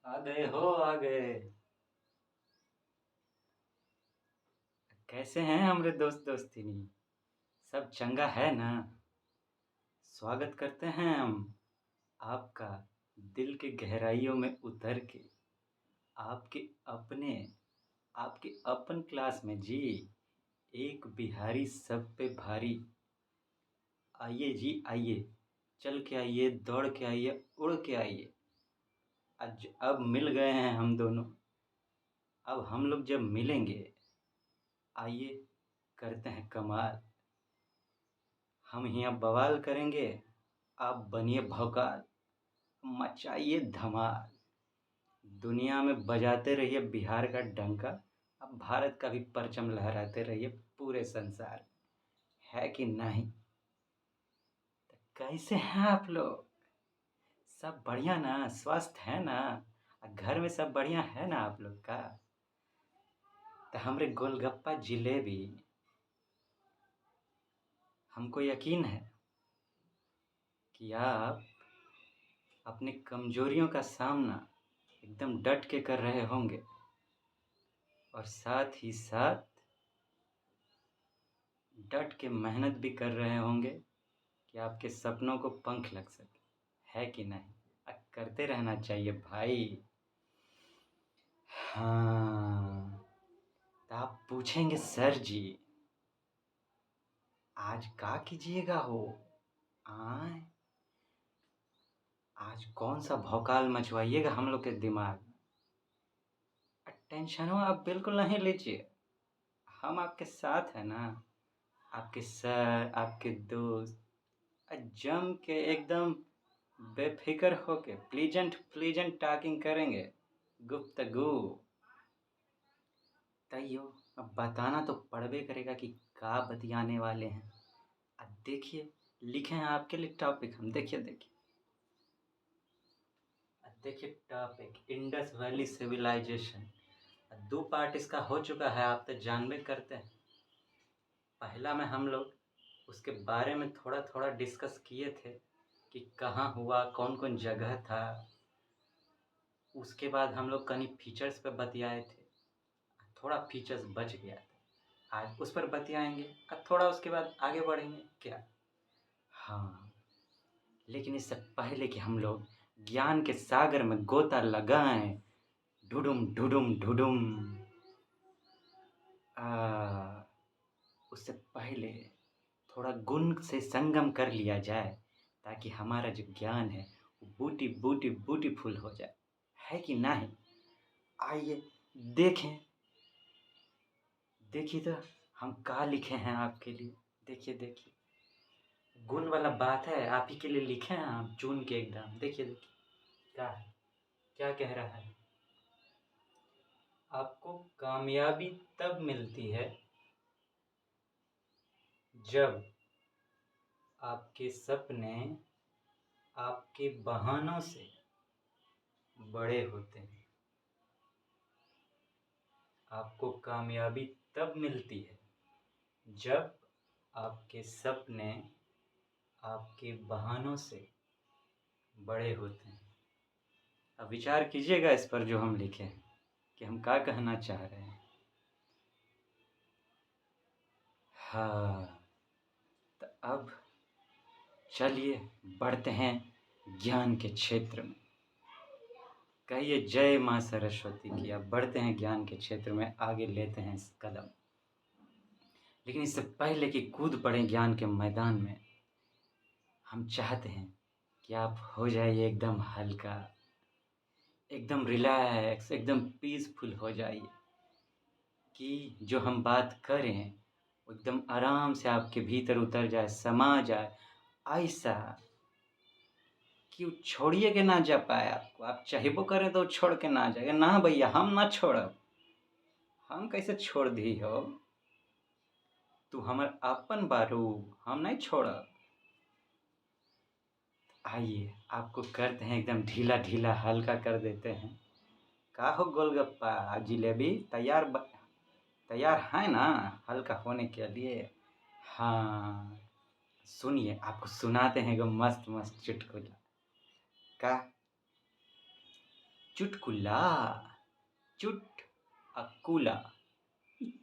आ गए। कैसे हैं हमरे दोस्त दोस्तिनी? सब चंगा है ना? स्वागत करते हैं हम आपका दिल के गहराइयों में उतर के आपके अपने आपके अपन क्लास में जी। एक बिहारी सब पे भारी। आइए जी आइए, चल के आइए, दौड़ के आइए, उड़ के आइए। आज अब मिल गए हैं हम दोनों। अब हम लोग जब मिलेंगे, आइए करते हैं कमाल। हम यहाँ बवाल करेंगे, आप बनिए भौकाल। मचाइए धमाल। दुनिया में बजाते रहिए बिहार का डंका। अब भारत का भी परचम लहराते रहिए पूरे संसार। है कि नहीं? तो कैसे हैं आप लोग? सब बढ़िया ना? स्वस्थ है ना? घर में सब बढ़िया है ना आप लोग का? तो हमरे गोलगप्पा जिलेबी, हमको यकीन है कि आप अपनी कमजोरियों का सामना एकदम डट के कर रहे होंगे और साथ ही साथ डट के मेहनत भी कर रहे होंगे कि आपके सपनों को पंख लग सके। है कि नहीं? करते रहना चाहिए भाई। हाँ, तो आप पूछेंगे सर जी, आज का कीजिएगा हो? आए, आज कौन सा भौकाल मचवाइएगा हम लोग के दिमाग में? टेंशन हो आप बिल्कुल नहीं लीजिए, हम आपके साथ हैं ना। आपके सर, आपके दोस्त, जम के एकदम बेफिक्र होके प्लीजेंट प्लीजेंट टॉकिंग करेंगे, गुफ्तगू। तइयो अब बताना तो पड़बे करेगा कि का बतियाने वाले हैं। अब देखिए, लिखे हैं आपके लिए टॉपिक हम। देखिए देखिए देखिए टॉपिक इंडस वैली सिविलाइजेशन। दो पार्ट इसका हो चुका है, आप तो जानबे करते हैं। पहला में हम लोग उसके बारे में थोड़ा थोड़ा डिस्कस किए थे कि कहाँ हुआ, कौन कौन जगह था। उसके बाद हम लोग कहीं फीचर्स पे बतियाए थे, थोड़ा फीचर्स बच गया था, आज उस पर बतियाएंगे। अब थोड़ा उसके बाद आगे बढ़ेंगे क्या? हाँ, लेकिन इससे पहले कि हम लोग ज्ञान के सागर में गोता लगाएं, ढुडुम ढुडुम ढुडुम, उससे पहले थोड़ा गुण से संगम कर लिया जाए, ताकि हमारा जो ज्ञान है वो बूटी बूटी ब्यूटीफुल हो जाए। है कि नहीं? आइए देखें, देखिए तो हम का लिखे हैं आपके लिए। देखिए देखिए, गुण वाला बात है, आप ही के लिए लिखे हैं हम चुन के एकदम। देखिए देखिए क्या है, क्या कह रहा है। आपको कामयाबी तब मिलती है जब आपके सपने आपके बहानों से बड़े होते हैं। आपको कामयाबी तब मिलती है जब आपके सपने आपके बहानों से बड़े होते हैं। अब विचार कीजिएगा इस पर जो हम लिखे हैं, कि हम क्या कहना चाह रहे हैं। हाँ, तो अब चलिए बढ़ते हैं ज्ञान के क्षेत्र में। कहिए जय माँ सरस्वती की। अब बढ़ते हैं ज्ञान के क्षेत्र में, आगे लेते हैं इस कदम। लेकिन इससे पहले कि कूद पड़े ज्ञान के मैदान में, हम चाहते हैं कि आप हो जाइए एकदम हल्का, एकदम रिलैक्स, एकदम पीसफुल हो जाइए। कि जो हम बात करें वो एकदम आराम से आपके भीतर उतर जाए, समा जाए, ऐसा कि वो छोड़िए के ना जा पाए आपको। आप चाहबो करें तो छोड़ के ना जाएगा। ना भैया, हम ना छोड़ब। हम कैसे छोड़ दी हो? तू हमर अपन बारू, हम नहीं छोड़ब। आइए आपको करते हैं एकदम ढीला ढीला, हल्का कर देते हैं। का हो गोलगप्पा जिलेबी, तैयार है ना हल्का होने के लिए? हाँ, सुनिए आपको सुनाते हैं एगो मस्त मस्त चुटकुला। का चुटकुला। चुट अकुला।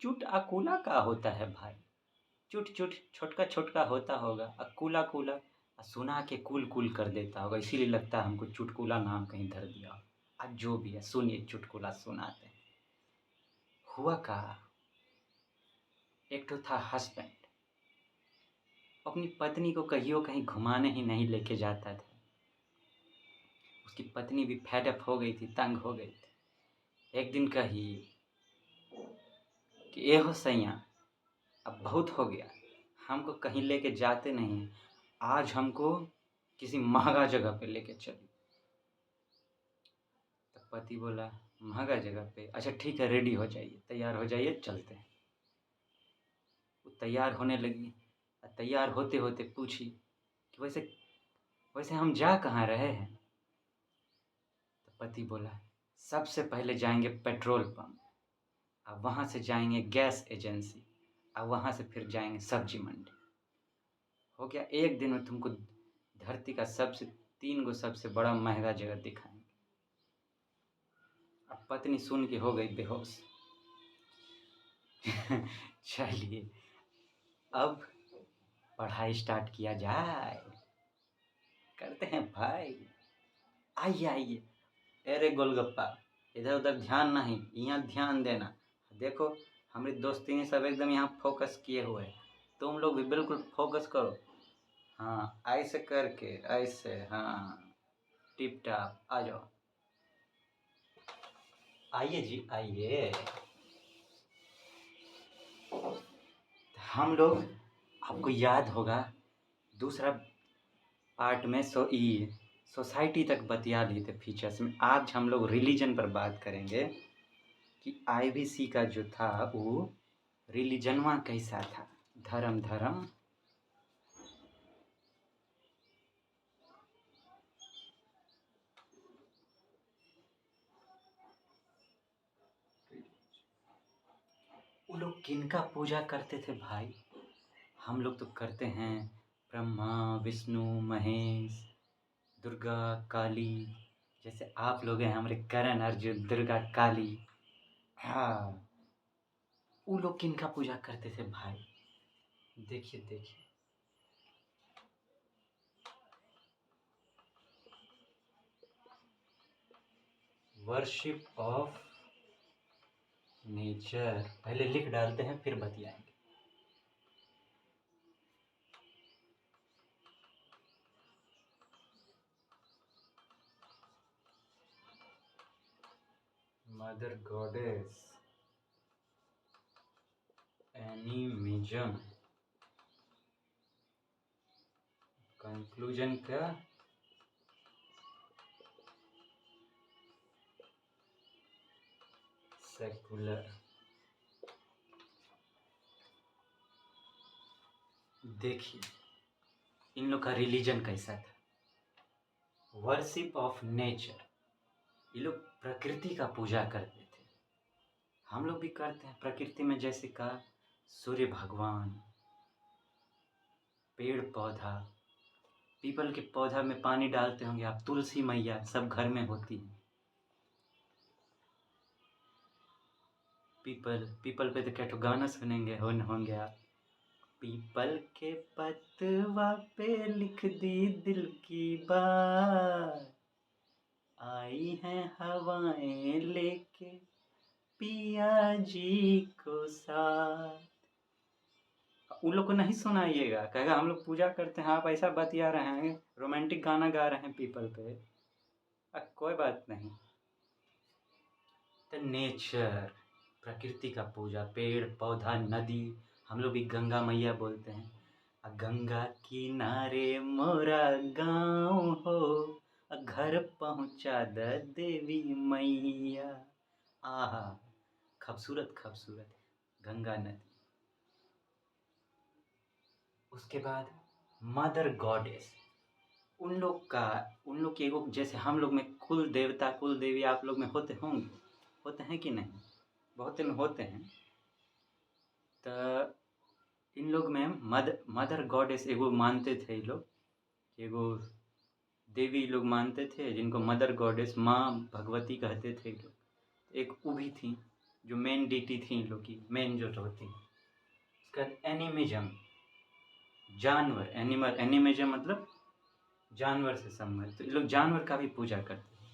चुट अकुला का होता है भाई? चुट चुट छोटका छोटका होता होगा, अकुला कुला सुना के कुल कुल कर देता होगा, इसीलिए लगता है हमको चुटकुला नाम कहीं धर दिया। आज जो भी है सुनिए, चुटकुला सुनाते हैं। हुआ का एक तो था हस्बैंड, अपनी पत्नी को कहियो कहीं घुमाने ही नहीं लेके जाता था। उसकी पत्नी भी फेड अप हो गई थी, तंग हो गई थी। एक दिन कही कि ए हो सैया, अब बहुत हो गया, हमको कहीं लेके जाते नहीं, आज हमको किसी महंगा जगह पे लेके चलिए। तो पति बोला महंगा जगह पे, अच्छा ठीक है, रेडी हो जाइए, तैयार हो जाइए, चलते हैं। वो तैयार होने लगी। तैयार होते होते पूछी कि वैसे वैसे हम जा कहाँ रहे हैं? तो पति बोला सबसे पहले जाएंगे पेट्रोल पंप, और वहाँ से जाएंगे गैस एजेंसी, और वहाँ से फिर जाएंगे सब्जी मंडी। हो गया, एक दिन में तुमको धरती का 3 गो सबसे बड़ा महंगा जगह दिखाएंगे। अब पत्नी सुन के हो गई बेहोश। चलिए अब पढ़ाई स्टार्ट किया जाए, करते हैं भाई। आइए आइए, अरे गोलगप्पा, इधर उधर ध्यान नहीं, यहाँ ध्यान देना। देखो हमारी दोस्ती सब एकदम यहाँ फोकस किए हुए हैं, तुम लोग भी बिल्कुल फोकस करो। हाँ ऐसे करके, ऐसे, हाँ टिप टाप, आ जाओ, आइए जी आइए। हम लोग, आपको याद होगा दूसरा पार्ट में सोसाइटी तक बतिया लिए थे फीचर्स में। आज हम लोग रिलीजन पर बात करेंगे कि आईवीसी का जो था वो रिलीजनवा कैसा था, धर्म धर्म। वो लोग किनका पूजा करते थे भाई? हम लोग तो करते हैं ब्रह्मा विष्णु महेश, दुर्गा काली। जैसे आप लोग हैं हमारे करण अर्जुन, दुर्गा काली। हाँ, वो लोग किनका पूजा करते थे भाई? देखिए देखिए, वर्शिप ऑफ नेचर। पहले लिख डालते हैं फिर बतियाएंगे। मदर गॉडेस, एनिमिज्म, कंक्लूजन का सेकुलर। देखिए इन लोग का रिलीजन कैसा था, वर्शिप ऑफ नेचर। ये लोग प्रकृति का पूजा करते थे। हम लोग भी करते हैं प्रकृति में, जैसे का सूर्य भगवान, पेड़ पौधा, पीपल के पौधा में पानी डालते होंगे आप, तुलसी मैया सब घर में होती है। पीपल, पीपल पे तो क्या तो गाना सुनेंगे होंगे आप। पीपल के पतवा पे लिख दी दिल की बात, आई हैं हवाएं लेके पिया जी को साथ। उन लोग को नहीं सुनाइएगा, कहेगा हम लोग पूजा करते हैं, आप ऐसा बतिया रहे हैं, रोमांटिक गाना गा रहे हैं पीपल पे। कोई बात नहीं। तो नेचर, प्रकृति का पूजा, पेड़ पौधा नदी, हम लोग भी गंगा मैया बोलते हैं। गंगा किनारे मोरा गाँव हो, घर पहुँचा द देवी मैया। आहा, खूबसूरत खूबसूरत गंगा नदी। उसके बाद मदर गॉडेस, उन लोग की एगो, जैसे हम लोग में कुल देवता कुल देवी आप लोग में होते होंगे, होते हैं कि नहीं? बहुत में होते हैं। तो इन लोग में मदर गॉडेस एगो मानते थे ये लोग, एगो देवी लोग मानते थे, जिनको मदर गॉडेस माँ भगवती कहते थे लोग। एक वो भी थी जो मेन डीटी थी इन लोग की, मेन जो होती। उसके बाद एनिमिज्म, जानवर, एनिमल, एनिमिज्म मतलब जानवर से संबंध। तो ये लोग जानवर का भी पूजा करते हैं।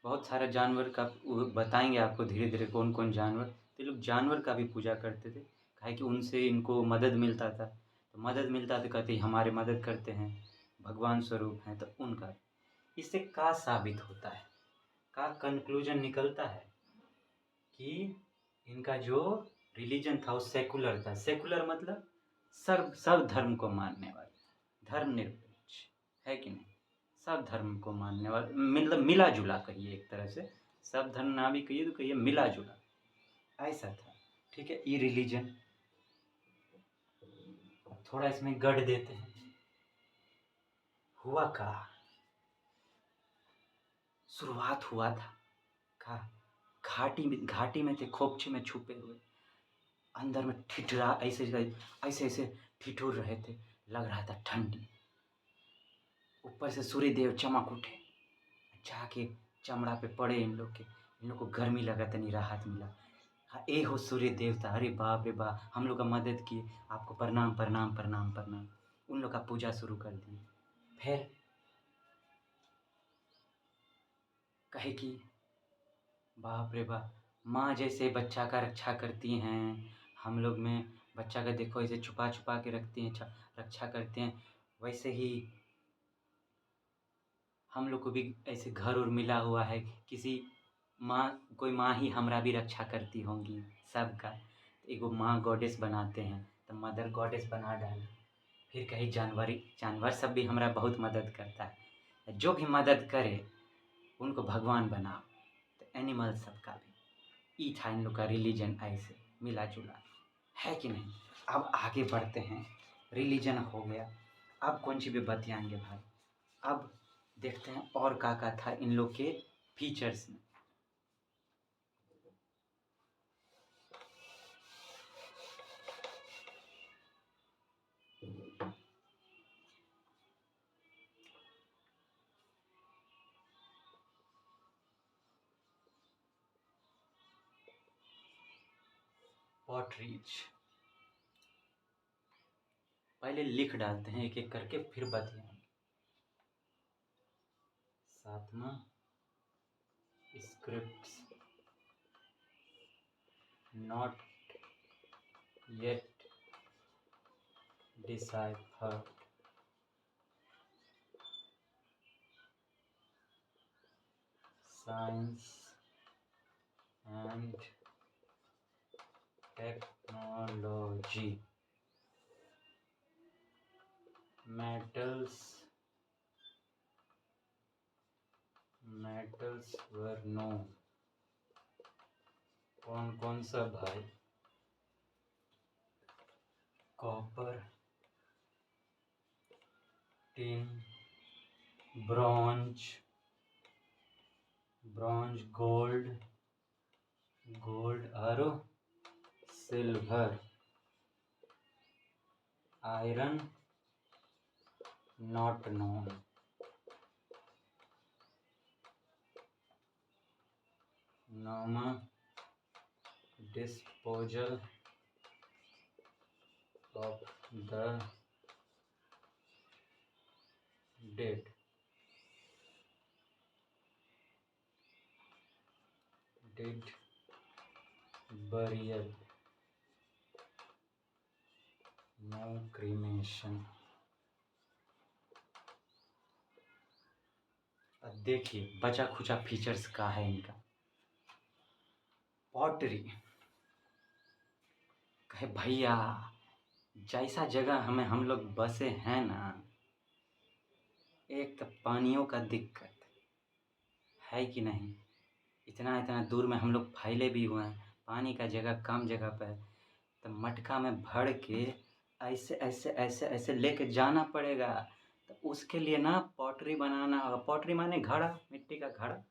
बहुत सारे जानवर का बताएंगे आपको धीरे धीरे कौन कौन जानवर। तो ये लोग जानवर का भी पूजा करते थे, काहे कि उनसे इनको मदद मिलता था। तो मदद मिलता तो कहते हमारे मदद करते हैं, भगवान स्वरूप हैं। तो उनका इससे क्या साबित होता है, का कंक्लूजन निकलता है कि इनका जो रिलीजन था वो सेकुलर था। सेकुलर मतलब सब धर्म को मानने वाला, धर्मनिरपेक्ष, है कि नहीं। सब धर्म को मानने वाला, मतलब मिला जुला कहिए, एक तरह से सब धर्म ना भी कहिए तो कहिए मिला जुला, ऐसा था। ठीक है, ये रिलीजन थोड़ा इसमें गढ़ देते हैं। हुआ का शुरुआत हुआ था का घाटी में थे, खोपचे में छुपे हुए, अंदर में ठिठुरा ऐसे ऐसे ऐसे ठिठुर रहे थे, लग रहा था ठंडी। ऊपर से सूर्य देव चमक उठे, जाके चमड़ा पे पड़े इन लोग को गर्मी लगा, तनी राहत मिला। हाँ, ए हो सूर्य देवता, अरे बाप रे बाप, हम लोग का मदद किए, आपको प्रणाम प्रणाम प्रणाम प्रणाम। उन लोग का पूजा शुरू कर दिए। फिर कहे कि बाप रे बाप, माँ जैसे बच्चा का रक्षा करती हैं, हम लोग में बच्चा का देखो ऐसे छुपा छुपा के रखती हैं, रक्षा करते हैं, वैसे ही हम लोग को भी ऐसे घर और मिला हुआ है, किसी माँ, कोई माँ ही हमारा भी रक्षा करती होंगी सबका। एगो माँ गॉडेस बनाते हैं, तो मदर गॉडेस बना डाले। फिर कहीं जानवर सब भी हमारा बहुत मदद करता है, जो भी मदद करे उनको भगवान बनाओ। तो एनिमल सबका भी ई था इन लोग का रिलीजन, ऐसे मिला जुला, है कि नहीं। अब आगे बढ़ते हैं, रिलीजन हो गया, अब कौन सी भी बतियाएंगे भाई। अब देखते हैं और का था इन लोग के फीचर्स में। पॉटरीज पहले लिख डालते हैं एक एक करके, फिर बतियाएंगे। सातवां, scripts not yet deciphered, science and technology, metals were known। कौन कौन सा भाई, कॉपर, टिन, ब्रॉन्ज, गोल्ड और सिल्वर, आयरन नॉट नोन। नौमा, disposal of the dead, burial, no cremation। अब देखिए बचा खुचा फीचर्स का है इनका। पॉटरी कहे भैया, जैसा जगह हमें हम लोग बसे हैं ना, एक तो पानियों का दिक्कत है कि नहीं, इतना इतना दूर में हम लोग फैले भी हुए हैं, पानी का जगह कम जगह पर, तो मटका में भर के ऐसे ऐसे ऐसे ऐसे लेके जाना पड़ेगा। तो उसके लिए ना पॉटरी बनाना होगा। पॉटरी माने घड़ा, मिट्टी का घड़ा।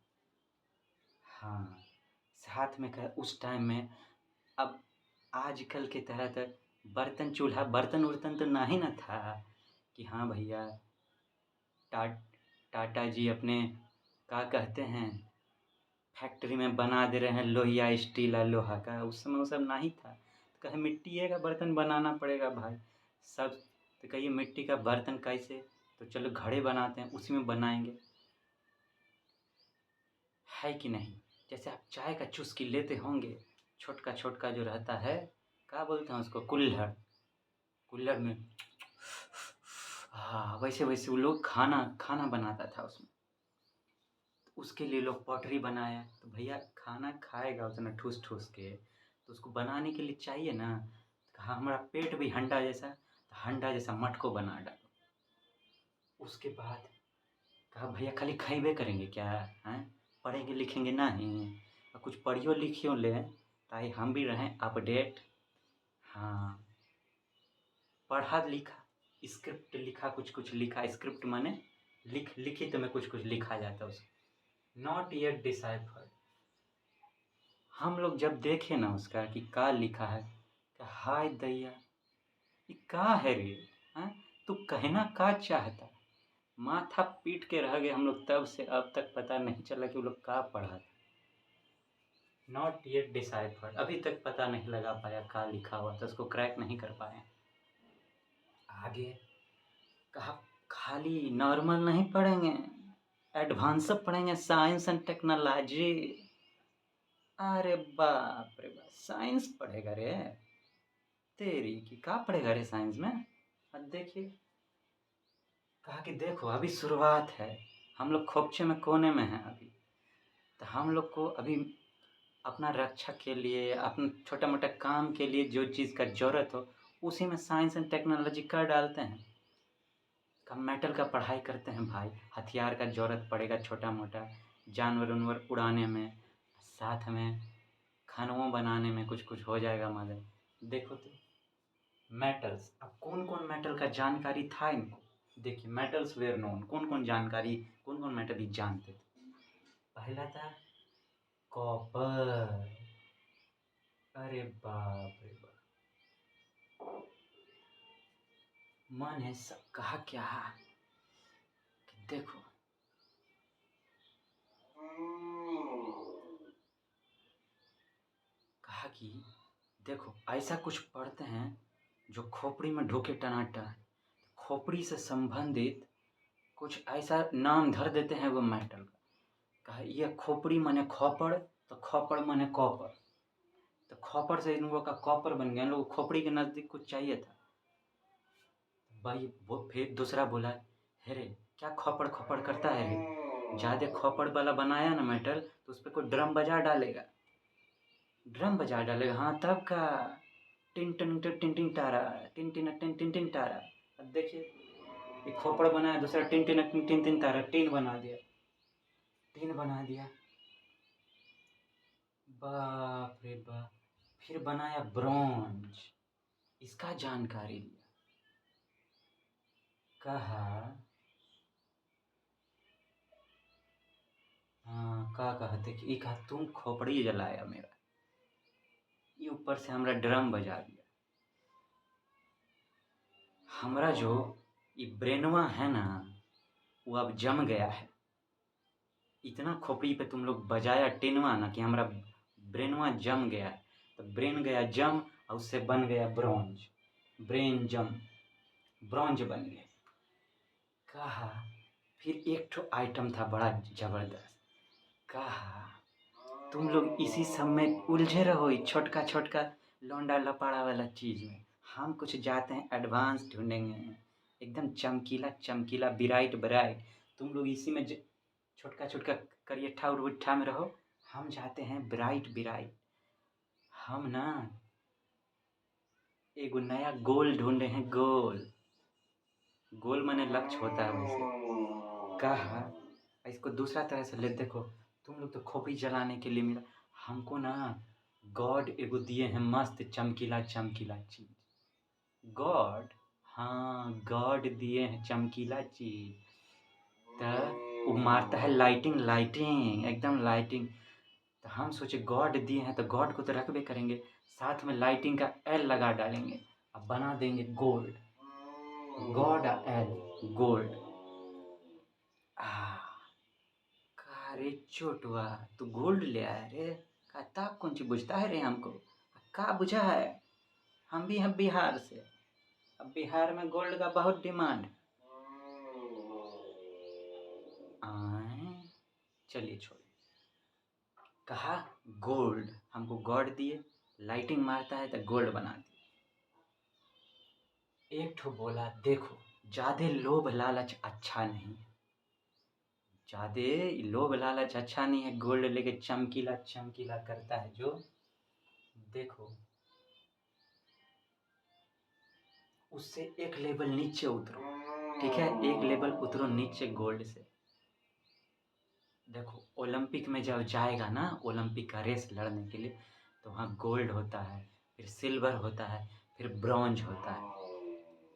हाँ, साथ में कहे उस टाइम में, अब आजकल की तरह तो बर्तन चूल्हा बर्तन उर्तन तो नहीं ना था, कि हाँ भैया टा टाटा जी अपने क्या कहते हैं फैक्ट्री में बना दे रहे हैं लोहिया स्टील और लोहा का। उस समय वो सब नहीं था, तो कहे मिट्टी का बर्तन बनाना पड़ेगा भाई सब। तो कहिए मिट्टी का बर्तन कैसे, तो चलो घड़े बनाते हैं, उसी में बनाएंगे, है कि नहीं। जैसे आप चाय का चुस्की लेते होंगे, छोटका छोटका जो रहता है, क्या बोलते हैं उसको, कुल्हड़, कुल्हड़ में हाँ वैसे वैसे वो लोग खाना खाना बनाता था उसमें। तो उसके लिए लोग पॉटरी बनाया, तो भैया खाना खाएगा उतना ठूस ठूस के, तो उसको बनाने के लिए चाहिए ना। तो कहा हमारा पेट भी हंडा जैसा, तो हंडा जैसा मटको बना डालो। उसके बाद कहा भैया खाली खाइबे करेंगे क्या, हैं पढ़ेंगे लिखेंगे नहीं, और कुछ पढ़ियो लिखियो ले, ताकि हम भी रहें अपडेट। हाँ पढ़ा लिखा, स्क्रिप्ट लिखा, कुछ कुछ लिखा, स्क्रिप्ट माने लिखित में कुछ कुछ लिखा जाता है उसको, नॉट येट डिसाइफर्ड। हम लोग जब देखे ना उसका कि का लिखा है, कि हाय दैया ये का है रे, हैं तू कहना का चाहता। माथा पीट के रह गए हम लोग, तब से अब तक पता नहीं चला कि वो लोग का पढ़ा था। नॉट येट डिसाइफर्ड, अभी तक पता नहीं लगा पाया का लिखा हुआ था, उसको क्रैक नहीं कर पाए। आगे कहा खाली नॉर्मल नहीं पढ़ेंगे, एडवांस पढ़ेंगे, साइंस एंड टेक्नोलॉजी। अरे बाप रे बाप, साइंस पढ़ेगा रे, तेरी की का पढ़ेगा रे साइंस में। अब देखिए कहा कि देखो अभी शुरुआत है, हम लोग खोपचे में कोने में हैं अभी, तो हम लोग को अभी अपना रक्षा के लिए, अपना छोटा मोटा काम के लिए जो चीज़ का ज़रूरत हो, उसी में साइंस एंड टेक्नोलॉजी कर डालते हैं। कब मेटल का पढ़ाई करते हैं भाई, हथियार का ज़रूरत पड़ेगा छोटा मोटा, जानवर उनवर उड़ाने में, साथ में खानों बनाने में कुछ कुछ हो जाएगा मदद। देखो तो मेटल्स, अब कौन कौन मेटल का जानकारी था इनको, देखिए मेटल्स वेयर नोन, कौन कौन जानकारी, कौन कौन मेटल ही जानते थे। पहला था कॉपर, अरे बाप रे बाप, मन है सब कहा क्या कि देखो कहा कि देखो ऐसा कुछ पढ़ते हैं जो खोपड़ी में ढुके टनाटन, खोपड़ी से संबंधित कुछ ऐसा नाम धर देते हैं वो मेटल का। कहा ये खोपड़ी माने खोपड़, तो खोपड़ माने कॉपर, तो खोपड़ से इन लोगों का कॉपर बन गया, इन लोगों को खोपड़ी के नज़दीक कुछ चाहिए था भाई। वो फिर दूसरा बोला, हे रे क्या खोपड़ खोपड़ करता है रे, ज़्यादा खोपड़ वाला बनाया ना मेटल, तो उस पर कोई ड्रम बजा डालेगा, ड्रम बजा डालेगा, हाँ तब का टिन टिन टिन टिन टिन तारा, टिन टिन टिन टिन टिन तारा। अब देखिए एक खोपड़ बनाया, दूसरा टिन टिन टिन टिन टिन तारा, टीन बना दिया, टीन बना दिया, बाप रे बाप। फिर बनाया ब्रॉन्ज, इसका जानकारी लिया, कहा हाँ का कहा देखिए, एक हाथ तुम खोपड़ी जलाया मेरा, ये ऊपर से हमरा ड्रम बजा दिया। हमरा जो ये ब्रेनवा है ना, वो अब जम गया है, इतना खोपड़ी पे तुम लोग बजाया टेनवा ना कि हमारा ब्रेनवा जम गया, तो ब्रेन गया जम और उससे बन गया ब्रॉन्ज, ब्रेन जम ब्रॉन्ज बन गया। कहा फिर एक ठो आइटम था बड़ा जबरदस्त, कहा तुम लोग इसी सब में उलझे रहो, छोटका छोटका लौंडा लपाड़ा वाला चीज़ में, हम कुछ जाते हैं एडवांस ढूंढेंगे, एकदम चमकीला चमकीला ब्राइट ब्राइट। तुम लोग इसी में छोटका छोटका करियठा उठा में रहो, हम जाते हैं ब्राइट ब्राइट। हम ना एगो नया गोल ढूंढे हैं, गोल, गोल माने लक्ष्य होता है वैसे। कहा इसको दूसरा तरह से ले देखो, तुम लोग तो खोपड़ी जलाने के लिए मिला, हमको ना गॉड एगो दिए हैं मस्त चमकीला चमकीला चीज, गॉड, हाँ गॉड दिए हैं चमकीला चीज, तो वो मारता है लाइटिंग लाइटिंग एकदम लाइटिंग। तो हम सोचे गॉड दिए हैं तो गॉड को तो रखबे करेंगे, साथ में लाइटिंग का एल लगा डालेंगे, अब बना देंगे गोल्ड। God L gold. का रे चोटवा, तू गोल्ड ले आया रे? का ताक कौन चीज बुझता है रे हमको? का बुझा है? हम भी हैं बिहार से। अब बिहार में गोल्ड का बहुत डिमांड है। चलिए छोड़। कहा गोल्ड, हमको गॉड दिए, लाइटिंग मारता है तो गोल्ड बना दिए। एक ठो बोला देखो, ज्यादा लोभ लालच अच्छा नहीं है। ज्यादा लोभ लालच अच्छा नहीं है। गोल्ड लेके चमकीला चमकीला करता है जो, देखो उससे एक लेवल नीचे उतरो। ठीक है, एक लेवल उतरो नीचे गोल्ड से। देखो ओलंपिक में जब जाएगा ना, ओलंपिक का रेस लड़ने के लिए, तो वहाँ गोल्ड होता है, फिर सिल्वर होता है, फिर ब्रॉन्ज होता है।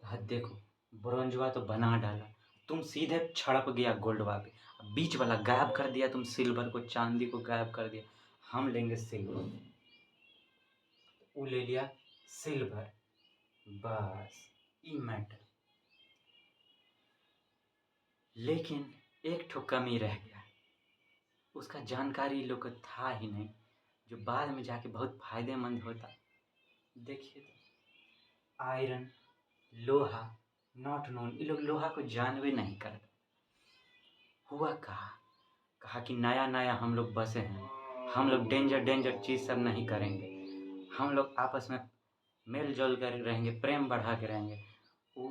हाँ देखो, ब्रॉन्जवा तो बना डाला, तुम सीधे छड़प गया गोल्डवा पे। बीच वाला गायब कर दिया तुम, सिल्वर को चांदी को गायब कर दिया। हम लेंगे सिल्वर। वो ले लिया सिल्वर, बस ई मैटर। लेकिन एक ठो कमी रह गया, उसका जानकारी लोग को था ही नहीं, जो बाद में जाके बहुत फायदेमंद होता। देखिए तो आयरन, लोहा, नॉट नोन, ये लोग लोहा को जानवे नहीं करते। हुआ कहा कि नया नया हम लोग बसे हैं, हम लोग डेंजर डेंजर चीज़ सब नहीं करेंगे, हम लोग आपस में मेल जोल कर रहेंगे, प्रेम बढ़ा के रहेंगे। वो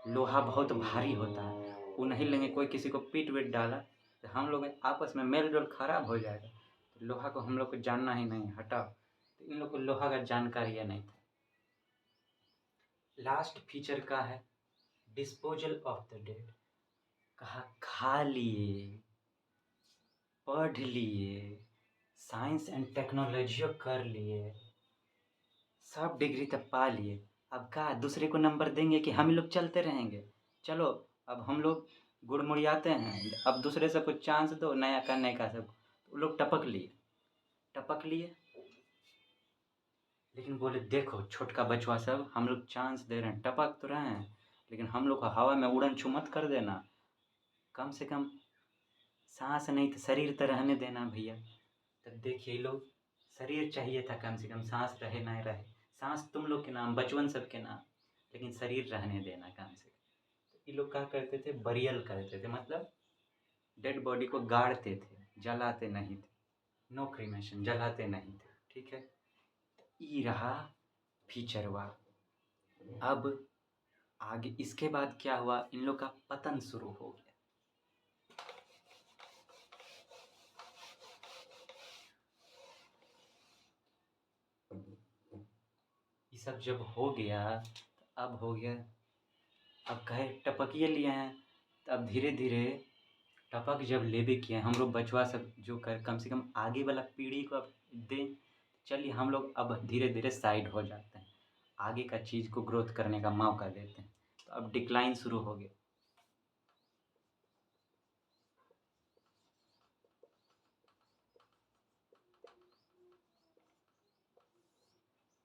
लोहा बहुत भारी होता है, वो नहीं लेंगे। कोई किसी को पीट वीट डाला तो हम लोग आपस में मेल जोल खराब हो जाएगा। तो लोहा को हम लोग को जानना ही नहीं, हटाओ। तो इन लोग को लोहा का जानकारी नहीं था। लास्ट फीचर का है डिस्पोजल ऑफ द डेड। कहा खा लिए, पढ़ लिए, साइंस एंड टेक्नोलॉजियों कर लिए, सब डिग्री तक पा लिए। अब का दूसरे को नंबर देंगे कि हम लोग चलते रहेंगे? चलो अब हम लोग गुड़मुड़ियाते हैं, अब दूसरे से कुछ चांस दो नया करने का। सब तो वो लोग टपक लिए। लेकिन बोले देखो छोटका बचवा सब, हम लोग चांस दे रहे हैं, टपक तो रहे हैं, लेकिन हम लोग को हवा में उड़न छू मत कर देना। कम से कम सांस नहीं तो शरीर तो रहने देना भैया। तब देखिए लोग, शरीर चाहिए था कम से कम, सांस रहे ना रहे, सांस तुम लोग के नाम, बचवन सब के नाम, लेकिन शरीर रहने देना कम से कम। तो ये लोग क्या करते थे, बरियल करते थे, मतलब डेड बॉडी को गाड़ते थे, जलाते नहीं थे। नो क्रीमेशन, जलाते नहीं थे। ठीक है, ये रहा फीचरवा। अब आगे इसके बाद क्या हुआ, इन लोग का पतन शुरू हो गया। ये सब जब हो गया, तो अब हो गया, अब कहे टपकिए लिए हैं, तो अब धीरे धीरे टपक जब लेबे किए हम लोग, बचवा सब जो कर, कम से कम आगे वाला पीढ़ी को अब दें। चलिए हम लोग अब धीरे धीरे साइड हो जाते हैं, आगे का चीज़ को ग्रोथ करने का मौका देते हैं। तो अब डिक्लाइन शुरू हो गया।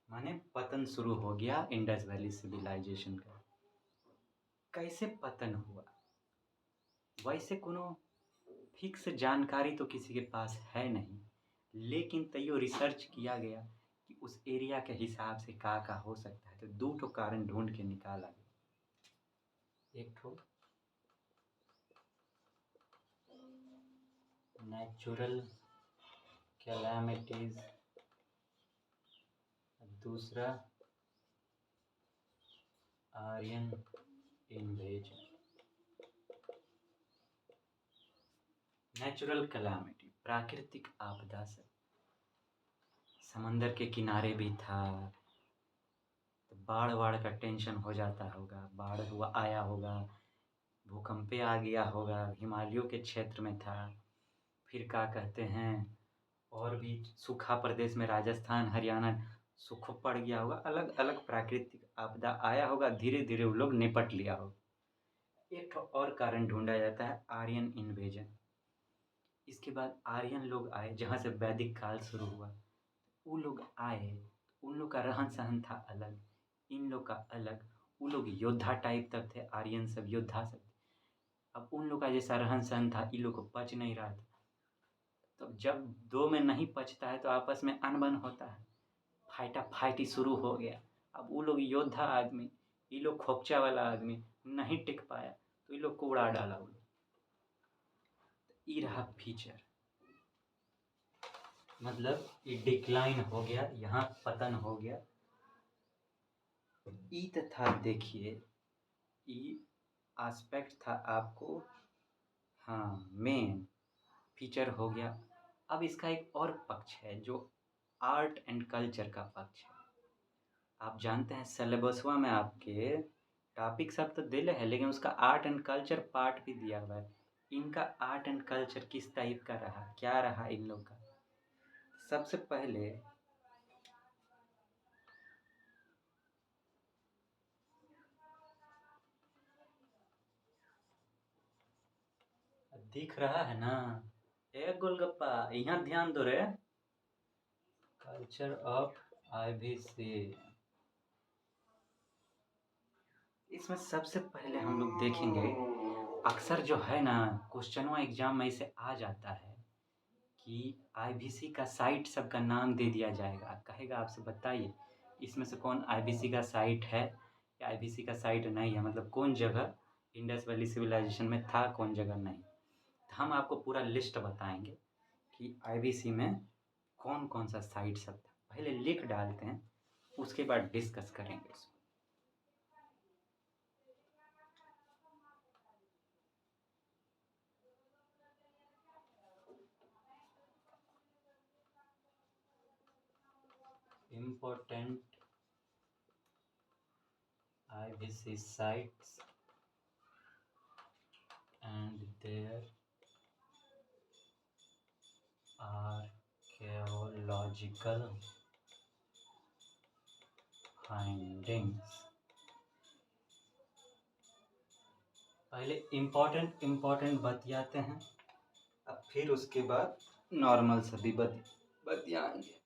माने पतन शुरू हो गया इंडस वैली सिविलाइजेशन का। कैसे पतन हुआ, वैसे कोनो फिक्स जानकारी तो किसी के पास है नहीं, लेकिन तैयो रिसर्च किया गया कि उस एरिया के हिसाब से का हो सकता है। तो दो ठो कारण ढूंढ के निकाला गया। एक ठो नेचुरल कैलामिटीज, दूसरा आर्यन इन्वेजन। नेचुरल कैलामिटी, प्राकृतिक आपदा से, समंदर के किनारे भी था, तो बाढ़ वाढ़ का टेंशन हो जाता होगा, बाढ़ हुआ आया होगा, भूकंपे आ गया होगा, हिमालयों के क्षेत्र में था। फिर क्या कहते हैं, और भी सूखा प्रदेश में राजस्थान हरियाणा सूख पड़ गया होगा, अलग अलग प्राकृतिक आपदा आया होगा, धीरे धीरे वो लोग निपट लिया होगा। एक और कारण ढूंढा जाता है आर्यन इन्वेजन। इसके बाद आर्यन लोग आए, जहाँ से वैदिक काल शुरू हुआ। वो लोग आए, उन लोग का रहन सहन था अलग, इन लोग का अलग। वो लोग योद्धा टाइप तक थे, आर्यन सब योद्धा सब। अब उन लोग का जैसा रहन सहन था, इन लोग को पच नहीं रहा था। तो जब दो में नहीं पचता है तो आपस में अनबन होता है, फाइटा फाइटी शुरू हो गया। अब वो लोग योद्धा आदमी, ये लोग खोपचा वाला आदमी नहीं टिक पाया, तो ये लोग को उड़ा डाला वो लोग। ये रहा फीचर, मतलब ये डिक्लाइन हो गया, यहाँ पतन हो गया। ई तथा देखिए, ई एस्पेक्ट था आपको, हाँ मेन फीचर हो गया। अब इसका एक और पक्ष है जो आर्ट एंड कल्चर का पक्ष है। आप जानते हैं सिलेबसवा में आपके टॉपिक सब तो दिले है, लेकिन उसका आर्ट एंड कल्चर पार्ट भी दिया हुआ है। इनका आर्ट एंड कल्चर किस टाइप का रहा, क्या रहा इन लोग का? सबसे पहले दिख रहा है ना, ए गोलगप्पा यहाँ ध्यान दो रे। कल्चर ऑफ आईबीसी, इसमें सबसे पहले हम लोग देखेंगे, अक्सर जो है ना क्वेश्चनवा एग्जाम में इसे आ जाता है कि आईबीसी का साइट सबका नाम दे दिया जाएगा, कहेगा आपसे बताइए इसमें से कौन आईबीसी का साइट है या आईबीसी का साइट नहीं है, मतलब कौन जगह इंडस वैली सिविलाइजेशन में था, कौन जगह नहीं। तो हम आपको पूरा लिस्ट बताएंगे कि आईबीसी में कौन कौन सा साइट सब था। पहले लिख डालते हैं, उसके बाद डिस्कस करेंगे उसको। Important IBC sites and their archaeological findings। पहले इम्पोर्टेंट बतियाते हैं, अब फिर उसके बाद नॉर्मल सभी बतियाएंगे।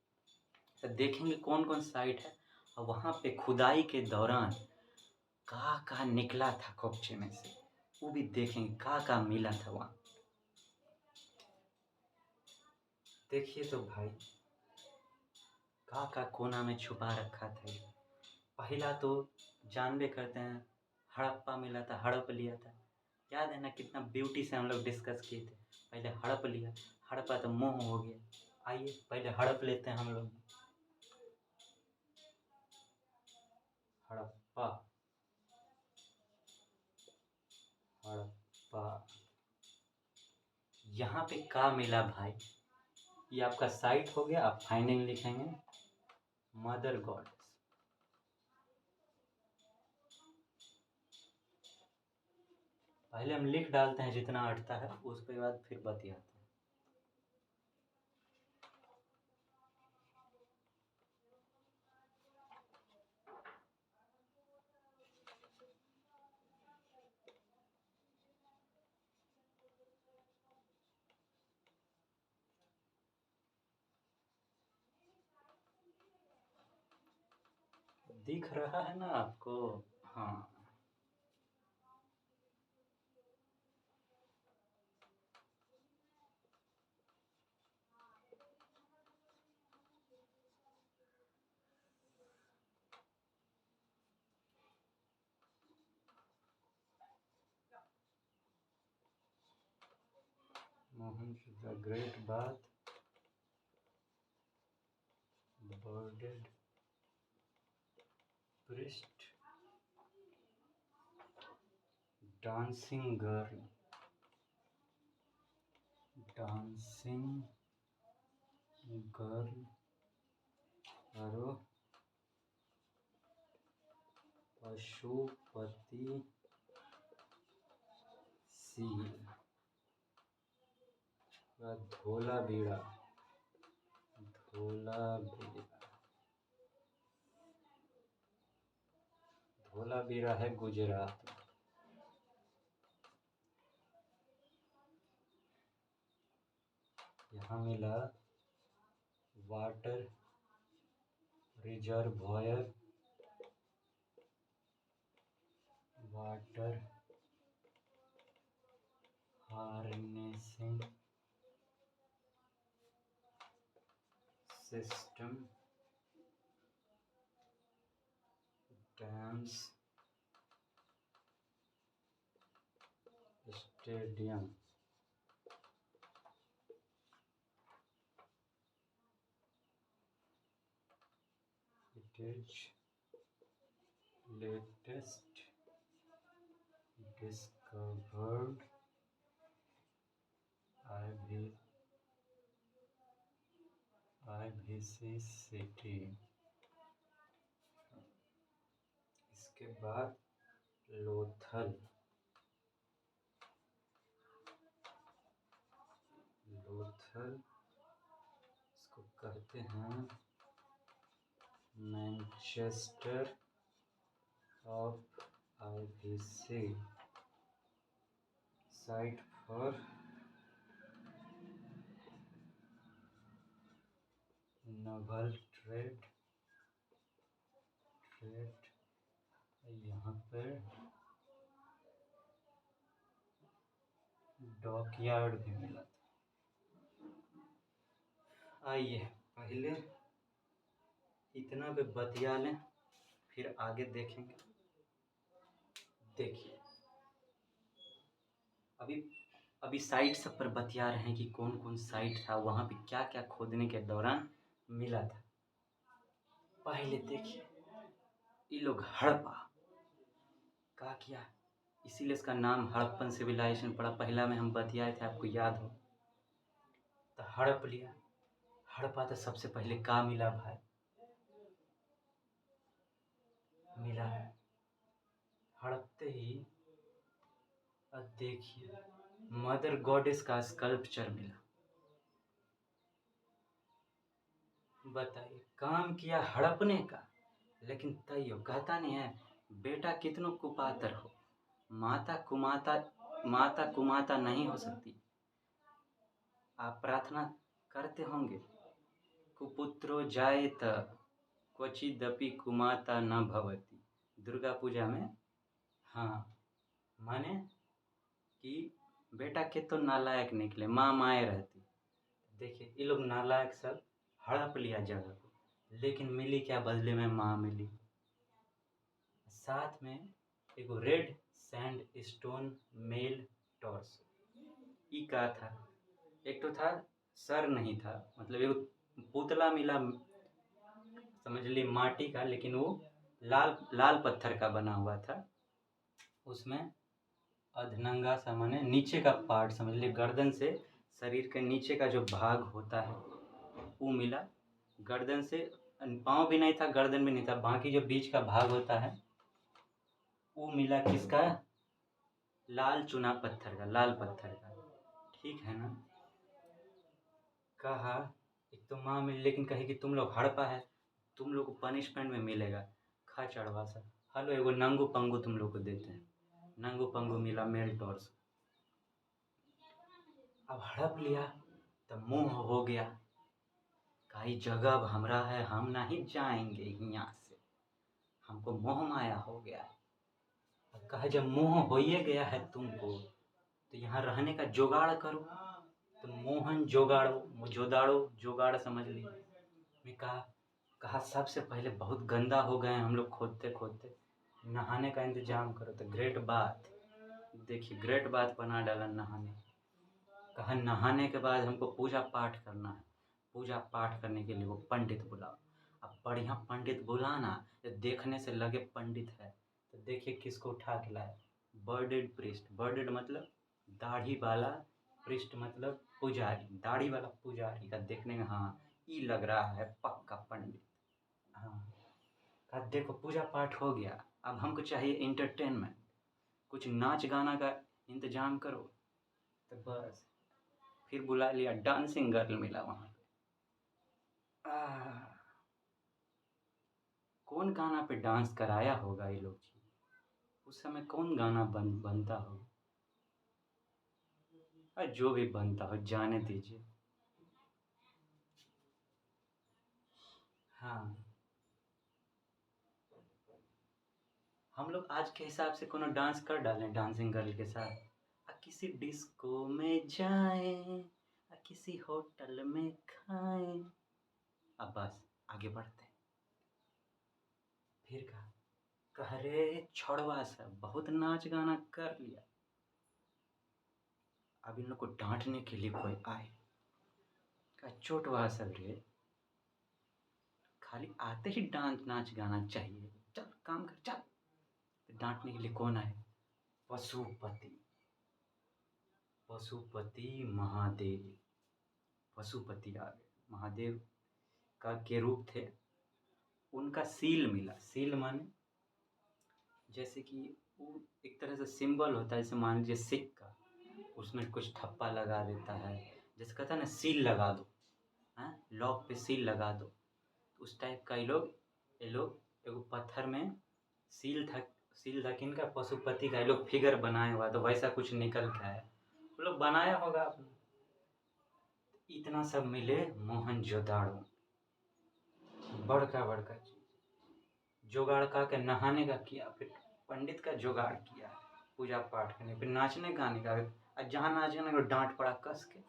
तो देखेंगे कौन कौन साइट है और वहाँ पे खुदाई के दौरान कहाँ निकला था खोपचे में से, वो भी देखेंगे, कहाँ मिला था वहाँ। देखिए तो भाई, कहाँ कोना में छुपा रखा था ये। पहला तो जानबे करते हैं, हड़प्पा मिला था, हड़प लिया था। याद है ना कितना ब्यूटी से हम लोग डिस्कस किए थे। पहले हड़प लिया, हड़प्पा तो मोह हो गया। आइए पहले हड़प लेते हैं हम लोग। हड़प्पा, हड़प्पा, यहाँ पे का मिला भाई, ये आपका साइट हो गया। आप फाइंडिंग लिखेंगे मदर गॉड। पहले हम लिख डालते हैं जितना अटता है, उसके बाद फिर बतियाते हैं। दिख रहा है ना आपको? हाँ, Mohan the great bath, budded priest, dancing girl, dancing girl और पशुपति सील, धोलावीरा, धोलावीरा है गुजरात। यहाँ मिला water reservoir water harnessing system, dams, stadium. It is latest discovered IVC city. इसके बाद लोथल, इसको कहते हैं Manchester of IVC, site for naval trade. यहाँ पर डॉकयार्ड भी मिला था। आइए पहले इतना भी बतिया लें, फिर आगे देखेंगे। देखिए अभी साइट सब पर बतिया रहे हैं कि कौन कौन साइट था, वहाँ पे क्या क्या खोदने के दौरान मिला था। पहले देखिए ये लोग हड़प्पा क्या किया, इसीलिए इसका नाम हड़प्पन सिविलाइजेशन पड़ा। पहला में हम बतियाए थे, आपको याद हो। तो हड़प लिया, हड़प्पा तो सबसे पहले का मिला भाई, मिला हड़पते ही। अब देखिए मदर गॉडेस का स्कल्पचर मिला। बताइए काम किया हड़पने का, लेकिन तैयो कहता नहीं है बेटा कितनों कुपातर हो, माता कुमाता नहीं हो सकती। आप प्रार्थना करते होंगे कुपुत्रो जायेत क्वचिदपि कुमाता न भवति, दुर्गा पूजा में। हाँ, माने कि बेटा के तो नालायक निकले, माँ माए रहती। देखिए ये लोग नालायक सब हड़प लिया जगह को, लेकिन मिली क्या बदले में? माँ मिली। साथ में एक red sandstone male torso. ये क्या था? एक तो था सर नहीं था, मतलब एक पुतला मिला, समझ ली माटी का, लेकिन वो लाल पत्थर का बना हुआ था। उसमें अधनंगा सा, माने नीचे का पार्ट, समझ ली गर्दन से शरीर के नीचे का जो भाग होता है वो मिला। गर्दन से पाँव भी नहीं था, गर्दन भी नहीं था, बाकी जो बीच का भाग होता है वो मिला। किसका? लाल चुना पत्थर का, लाल पत्थर का। ठीक है ना? कहा एक तो माँ मिली, लेकिन कहे कि तुम लोग हड़पा है, तुम लोग को पनिशमेंट में मिलेगा, खा चढ़वा सा। हलो एगो नंगू पंगू तुम लोग को देते हैं। नंगू पंगू मिला मेल टॉर्स। अब हड़प लिया तो मोह हो गया, कई जगह अब हमरा है, हम नहीं जाएंगे यहाँ से, हमको मोह माया हो गया है। अब कहा जब मोह हो ही गया है तुमको, तो यहाँ रहने का जुगाड़ करो। तो मोहन जोगाड़ो समझ ली। मैं कहा सबसे पहले बहुत गंदा हो गए हम लोग खोदते खोदते, नहाने का इंतजाम करो। तो ग्रेट बात, देखिए ग्रेट बात बना डाला नहाने। कहा नहाने के बाद हमको पूजा पाठ करना है, पूजा पाठ करने के लिए वो पंडित बुलाओ। अब बढ़िया पंडित बुलाना, जो देखने से लगे पंडित है। तो देखिए किसको उठा के लाए? Budded priest. बर्डेड मतलब दाढ़ी वाला, प्रिस्ट मतलब पुजारी, दाढ़ी वाला पुजारी का देखने में हाँ ये लग रहा है पक्का पंडित। हाँ, कहा देखो पूजा पाठ हो गया, अब हमको चाहिए इंटरटेनमेंट, कुछ नाच गाना का इंतजाम करो। तो बस फिर बुला लिया, डांसिंग गर्ल मिला वहाँ पे। कौन गाना पे डांस कराया होगा ये लोग? उस समय कौन गाना बनता हो? जो भी बनता हो जाने दीजिए। हाँ हम लोग आज के हिसाब से कोनो डांस कर डालें डांसिंग गर्ल के साथ, किसी डिस्को में जाएं, किसी होटल में खाएं। अब बस आगे बढ़ते हैं। फिर कहा रे छोड़वा सब बहुत नाच गाना कर लिया, अब इन लोग को डांटने के लिए कोई आए। कहा चोटवा सब रे, खाली आते ही डांस नाच गाना चाहिए, चल काम कर चल। तो डांटने के लिए कौन आए? पशुपति। पशुपति महादेव। पशुपति आ गए। महादेव का के रूप थे। उनका सील मिला। सील माने जैसे कि वो एक तरह से सिंबल होता है, जैसे मान लीजिए सिक्का, उसमें कुछ ठप्पा लगा देता है, जैसे कहता है ना सील लगा दो, हाँ लॉक पे सील लगा दो, तो उस टाइप का ये लोग एगो पत्थर में सील था किनका? पशुपति का। ये लोग फिगर बनाए हुआ, तो वैसा कुछ निकल के आया, वो लोग बनाया होगा आपने। इतना सब मिले मोहनजोदाड़ो, बड़का बड़का चीज। जुगाड़ का के नहाने का किया, फिर पंडित का जुगाड़ किया पूजा पाठ करने, फिर नाचने गाने का, और जहाँ नाचने को डांट पड़ा कस के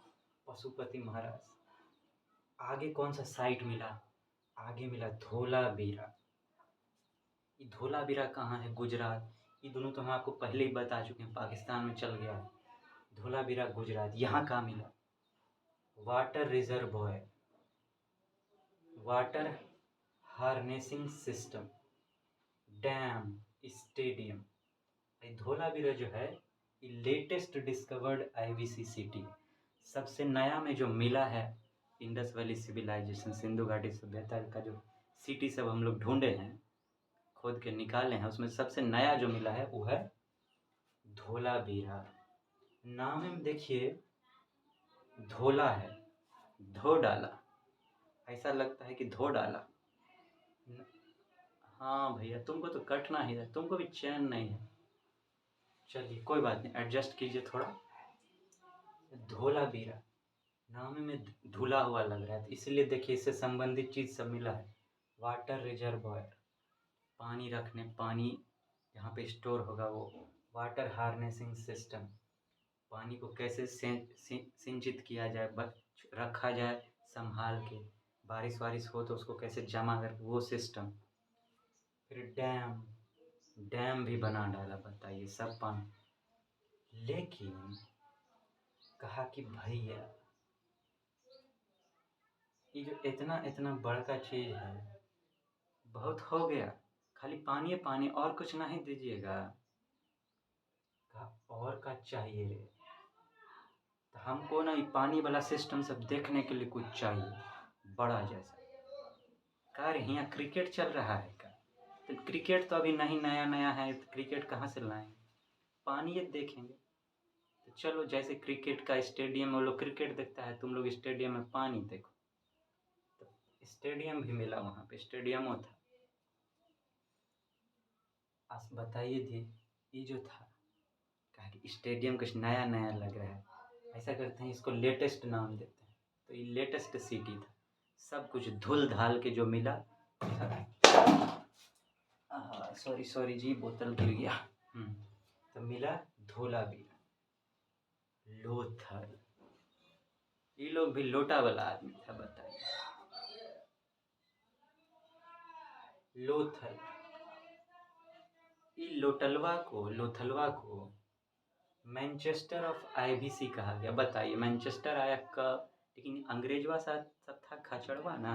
पशुपति महाराज। आगे कौन सा साइट मिला? आगे मिला धोलावीरा। ये धोलावीरा कहाँ है? गुजरात। ये दोनों तो हम आपको पहले ही बता चुके हैं, पाकिस्तान में चल गया है। धोलावीरा गुजरात। यहाँ कहाँ मिला? Water reservoir, water harnessing system, dam, stadium. Dholavira जो है ये लेटेस्ट डिस्कवर्ड आईवीसी सिटी, सबसे नया में जो मिला है इंडस वैली सिविलाइजेशन, सिंधु घाटी सभ्यता का जो सिटी सब हम लोग ढूंढे हैं, खोद के निकाले हैं, उसमें सबसे नया जो मिला है वो है धोलावीरा। नाम में देखिए धोला है, धो डाला, ऐसा लगता है कि धो डाला। हाँ भैया तुमको तो कटना ही है, तुमको भी चैन नहीं है। चलिए कोई बात नहीं, एडजस्ट कीजिए थोड़ा। धोलावीरा नाम में धुला हुआ लग रहा है, तो इसलिए देखिए इससे संबंधित चीज़ सब मिला है। वाटर रिजर्वोयर, पानी रखने, पानी जहाँ पे स्टोर होगा वो। वाटर हार्नेसिंग सिस्टम, पानी को कैसे सिंचित किया जाए, रखा जाए संभाल के, बारिश वारिश हो तो उसको कैसे जमा कर, वो सिस्टम। फिर डैम, डैम भी बना डाला, बताइए सब पानी। लेकिन कहा कि भैया ये जो इतना इतना बड़का चीज़ है बहुत हो गया, खाली पानी है पानी, और कुछ नहीं दीजिएगा? कहा और का चाहिए रे, तो हमको ना ये पानी वाला सिस्टम सब देखने के लिए कुछ चाहिए बड़ा जैसा। कह रहे यहाँ क्रिकेट चल रहा है क्या? तो क्रिकेट तो अभी नहीं, नया नया है, तो क्रिकेट कहाँ से लाएंगे? पानी ये देखेंगे तो चलो, जैसे क्रिकेट का स्टेडियम में वो लोग क्रिकेट देखता है, तुम लोग स्टेडियम में पानी देखो। तो स्टेडियम भी मिला, वहाँ पे स्टेडियमो था। आज बताइए दी, ये जो था कहा कि स्टेडियम कुछ नया नया लग रहा है, ऐसा करते हैं इसको लेटेस्ट नाम देते हैं। तो ये लेटेस्ट सिटी था, सब कुछ धुल धाल के जो मिला। सॉरी सॉरी जी, बोतल गिर गया। तो मिला धोलावीरा, लोथल। ये लोग भी लोटा वाला आदमी था, बताइए। लोथल, ये लोथलवा को मैनचेस्टर ऑफ आईवीसी कहा गया। बताइए मैनचेस्टर आया कब? लेकिन अंग्रेजवा साथ सब था खचड़वा ना,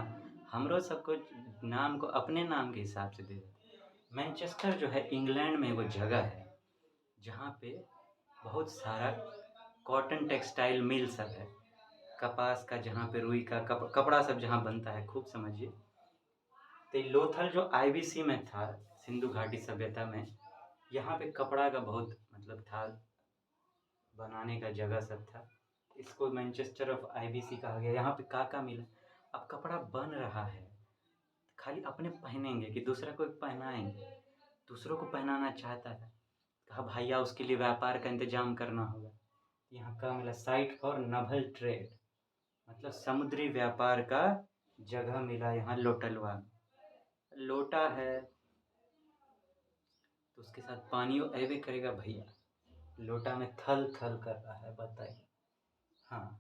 हमरो सबको नाम को अपने नाम के हिसाब से दे देते। मैनचेस्टर जो है इंग्लैंड में वो जगह है जहाँ पे बहुत सारा कॉटन टेक्सटाइल मिल सब है, कपास का, जहाँ पे रुई का कपड़ा सब जहाँ बनता है, खूब समझिए। तो लोथल जो आईवीसी में था, सिंधु घाटी सभ्यता में, यहाँ पे कपड़ा का बहुत मतलब था, बनाने का जगह सब था। इसको मैनचेस्टर ऑफ आईवीसी कहा गया। यहाँ पे का मिला, अब कपड़ा बन रहा है, खाली अपने पहनेंगे कि दूसरा को पहनाएंगे? दूसरों को पहनाना चाहता है, कहा भैया उसके लिए व्यापार का इंतजाम करना होगा। यहाँ का मिला साइट फॉर नभल ट्रेड, मतलब समुद्री व्यापार का जगह मिला यहाँ लोटलवा में। लोटा है तो उसके साथ पानी ऐबे करेगा भैया। लोटा में थल थल कर रहा है, बताइए। हाँ,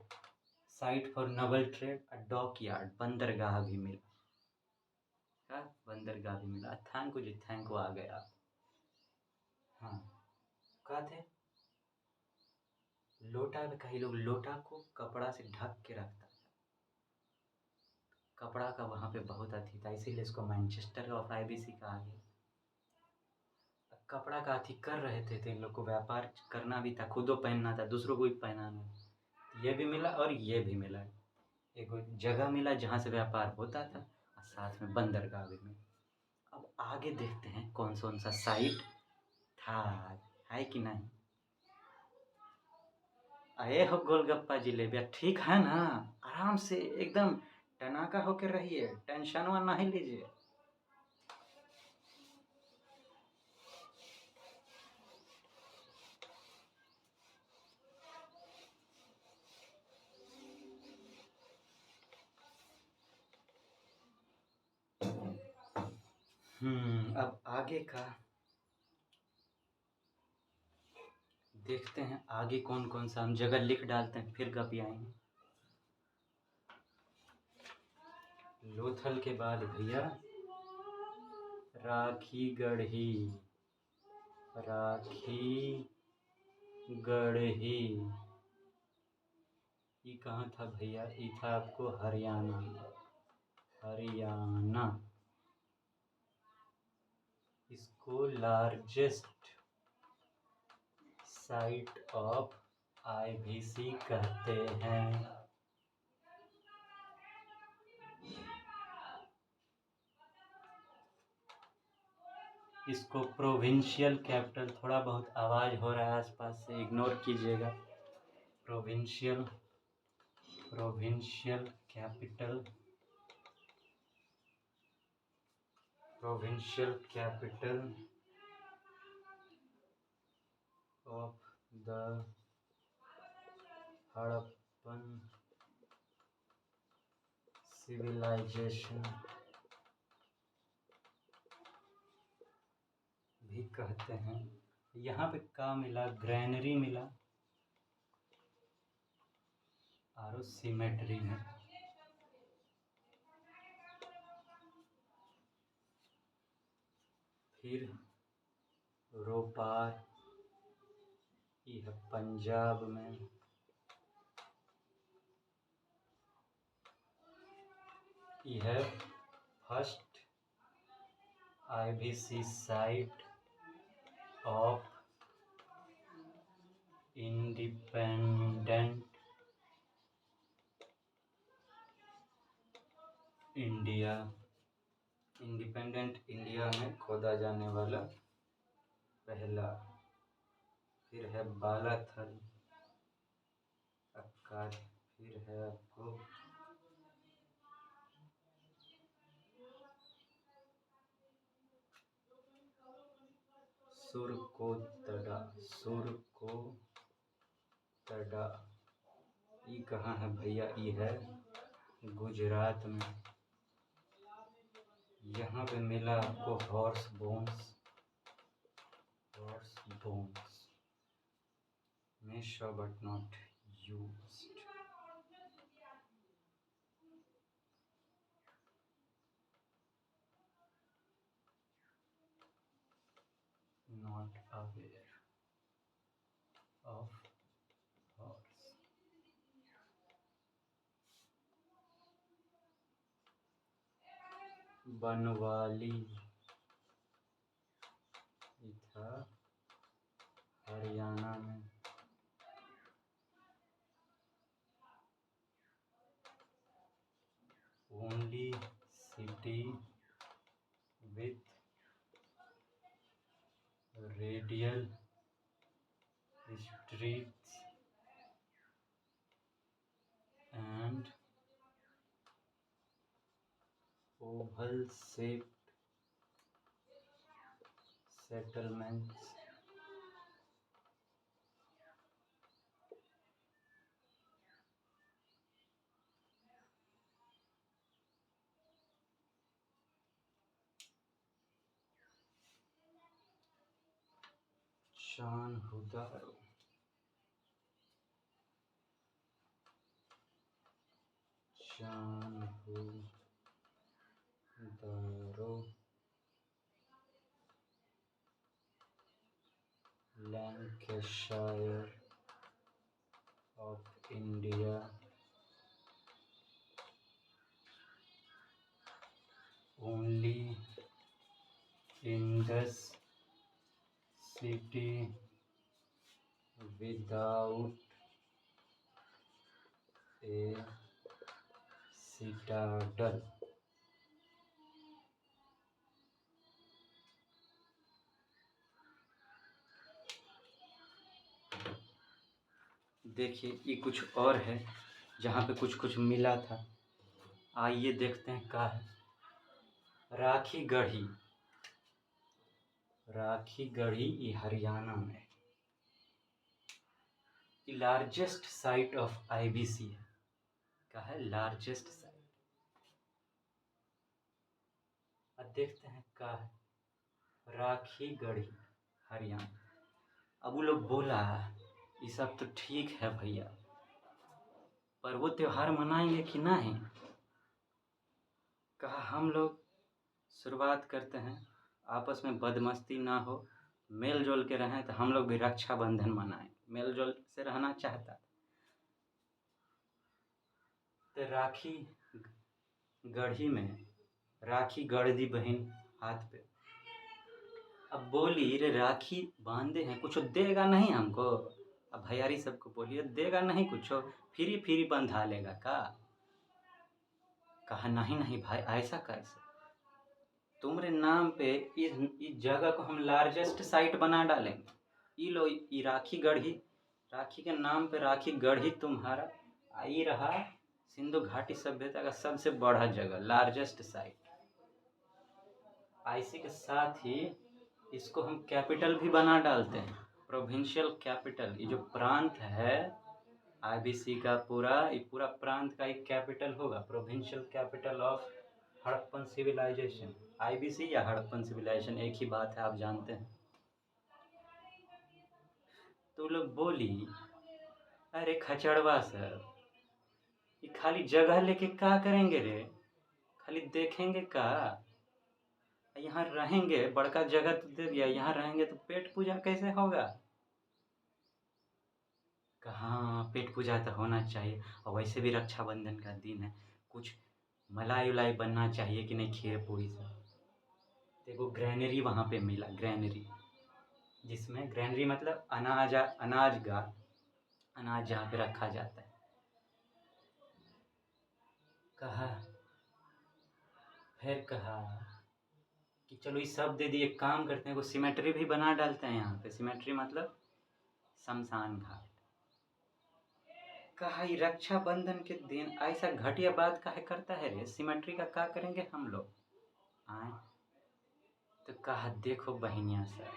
site for naval trade, dock yard, बंदरगाह भी मिला। क्या बंदरगाह भी मिला। थैंक यू जी, थैंक यू, आ गए आप। हाँ, कहा थे लोटा में, कई लोग लोटा को कपड़ा से ढक के रखता था। कपड़ा का वहाँ पे बहुत अथी था, इसीलिए इसको मैनचेस्टर ऑफ आईबीसी कहा गया। कपड़ा का अथी कर रहे थे तो इन लोग को व्यापार करना भी था, खुदो पहनना था, दूसरों को भी पहनाना। ये भी मिला और ये भी मिला। एक जगह मिला जहाँ से व्यापार होता था और साथ में बंदरगाह भी मिला। अब आगे देखते हैं कौन सा साइट था, है कि नहीं। आए हो गोलगप्पा जिलेबिया, ठीक है ना। आराम से एकदम टनाका होकर रहिए, टेंशन वा नहीं लीजिए। अब आगे का देखते हैं, आगे कौन कौन सा हम जगह लिख डालते हैं, फिर गप आएंगे। लोथल के बाद भैया राखी गढ़ी, राखी गढ़ी, ये कहाँ था भैया, ये था आपको हरियाणा, हरियाणा। इसको लार्जेस्ट साइट ऑफ आईबीसी कहते हैं। इसको प्रोविंशियल कैपिटल, थोड़ा बहुत आवाज़ हो रहा है आसपास से, इग्नोर कीजिएगा। Provincial, provincial capital, provincial capital of the Harappan civilisation भी कहते हैं। यहाँ पे का मिला, ग्रैनरी मिला और सिमेट्री में। फिर रोपार, ये है पंजाब में। ये है first IBC site of independent India, independent India में खोदा जाने वाला पहला। फिर है बालाथल, फिर है आपको सुरकोतड़ा, सुरकोतड़ा, ये कहाँ है भैया, ये है गुजरात में। यहाँ पे मिला आपको horse bones, horse bones, Meesho but not used. Not aware of horse. Banawali, ये था हरियाणा में। Only city with radial streets and oval shaped settlements, शानहुदारो, शानहुदारो, लैंकेशायर of India, only Indus city without a citadel. देखिए ये कुछ और है, जहाँ पे कुछ कुछ मिला था। आइए देखते हैं क्या है। राखी गढ़ी, राखी गढ़ी ये हरियाणा में लार्जेस्ट साइट ऑफ आईबीसी है। क्या है? Largest site. अब देखते हैं क्या है। राखी गढ़ी हरियाणा। अब वो लोग बोला ये सब तो ठीक है भैया, पर वो त्योहार मनाएंगे कि नहीं? कहा हम लोग शुरुआत करते हैं, आपस में बदमस्ती ना हो, मेल जोल के रहें, तो हम लोग भी रक्षाबंधन मनाएं। मेल जोल से रहना चाहता तो राखी गढ़ी में राखी गढ़ दी बहन हाथ पे। अब बोली रे राखी बांधे हैं, कुछ देगा नहीं हमको? अब भैयारी सबको बोलिए देगा नहीं कुछ, फ्री फ्री बंधा लेगा का? कहा नहीं नहीं भाई, ऐसा कैसे? तुम्हारे नाम पे इस जगह को हम लार्जेस्ट साइट बना डालेंगे। ये लो ये राखी गढ़ी, राखी के नाम पे राखी गढ़ी तुम्हारा आई रहा सिंधु घाटी सभ्यता का सबसे बड़ा जगह, लार्जेस्ट साइट। इसी के साथ ही इसको हम कैपिटल भी बना डालते हैं, प्रोविंशियल कैपिटल। ये जो प्रांत है आईबीसी का ये पूरा प्रांत का एक कैपिटल होगा, provincial capital of Harappan civilisation. IBC या हड़प्पन सिविलाइजेशन एक ही बात है, आप जानते हैं। तो लोग बोली अरे खचड़वा सर, ये खाली जगह लेके क्या करेंगे रे? खाली देखेंगे का? यहाँ रहेंगे, बड़का जगह तो दे दिया, यहाँ रहेंगे तो पेट पूजा कैसे होगा? कहाँ पेट पूजा तो होना चाहिए, और वैसे भी रक्षाबंधन का दिन है, कुछ मलाई उलाई बनना चाहिए कि नहीं, खीर पूरी से। देखो ग्रैनरी वहाँ पे मिला, ग्रैनरी, जिसमें ग्रैनरी मतलब अनाज अनाज जहाँ पे रखा जाता है। कहा फिर कहा कि चलो ये सब दे दिए, काम करते हैं, वो सिमेट्री भी बना डालते हैं यहाँ पे। सिमेट्री मतलब शमशान घाट। कहा ये रक्षाबंधन के दिन ऐसा घटिया बात काहे करता है रे? सिमेट्री का क्या करेंगे हम लोग? आए तो कहा देखो बहनिया सर,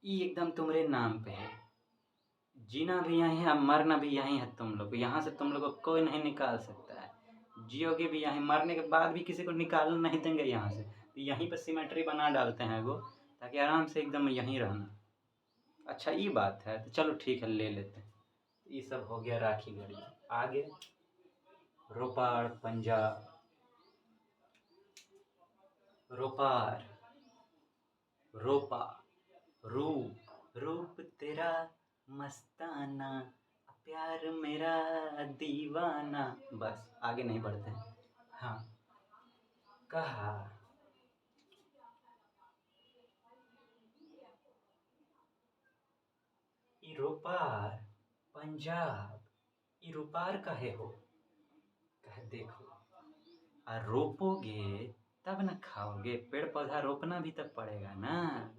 ये एकदम तुम्हारे नाम पे है, जीना भी यहीं है, मरना भी यहीं है। तुम लोग यहाँ से तुम लोग को कोई नहीं निकाल सकता है, जियोगे भी यहीं, मरने के बाद भी किसी को निकालना नहीं देंगे यहाँ से। तो यहीं पर सिमेट्री बना डालते हैं वो, ताकि आराम से एकदम यहीं रहना। अच्छा ये बात है, तो चलो ठीक है ले लेते हैं। ये सब हो गया राखी गढ़ी। आगे रोपाड़ पंजाब, रोपार, रोपा, रूप, रूप तेरा मस्ताना, प्यार मेरा दीवाना। बस आगे नहीं बढ़ते हैं। हाँ कहा ई रोपार पंजाब, ई रोपार कहे हो? कहे देखो आ रोपोगे तब न खाओगे, पेड़ पौधा रोपना भी तब पड़ेगा ना।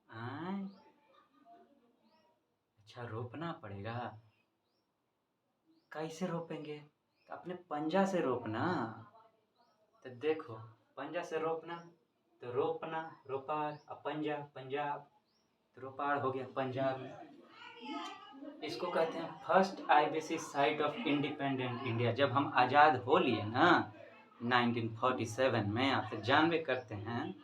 आए अच्छा रोपना पड़ेगा, कैसे रोपेंगे? अपने पंजा से रोपना। तो देखो पंजा से रोपना, तो रोपना रोपार, अब पंजा पंजाब, तो रोपार हो गया पंजाब में। इसको कहते हैं first IBC site of independent India. जब हम आज़ाद हो लिए ना 1947 में, आप तो जानबे करते हैं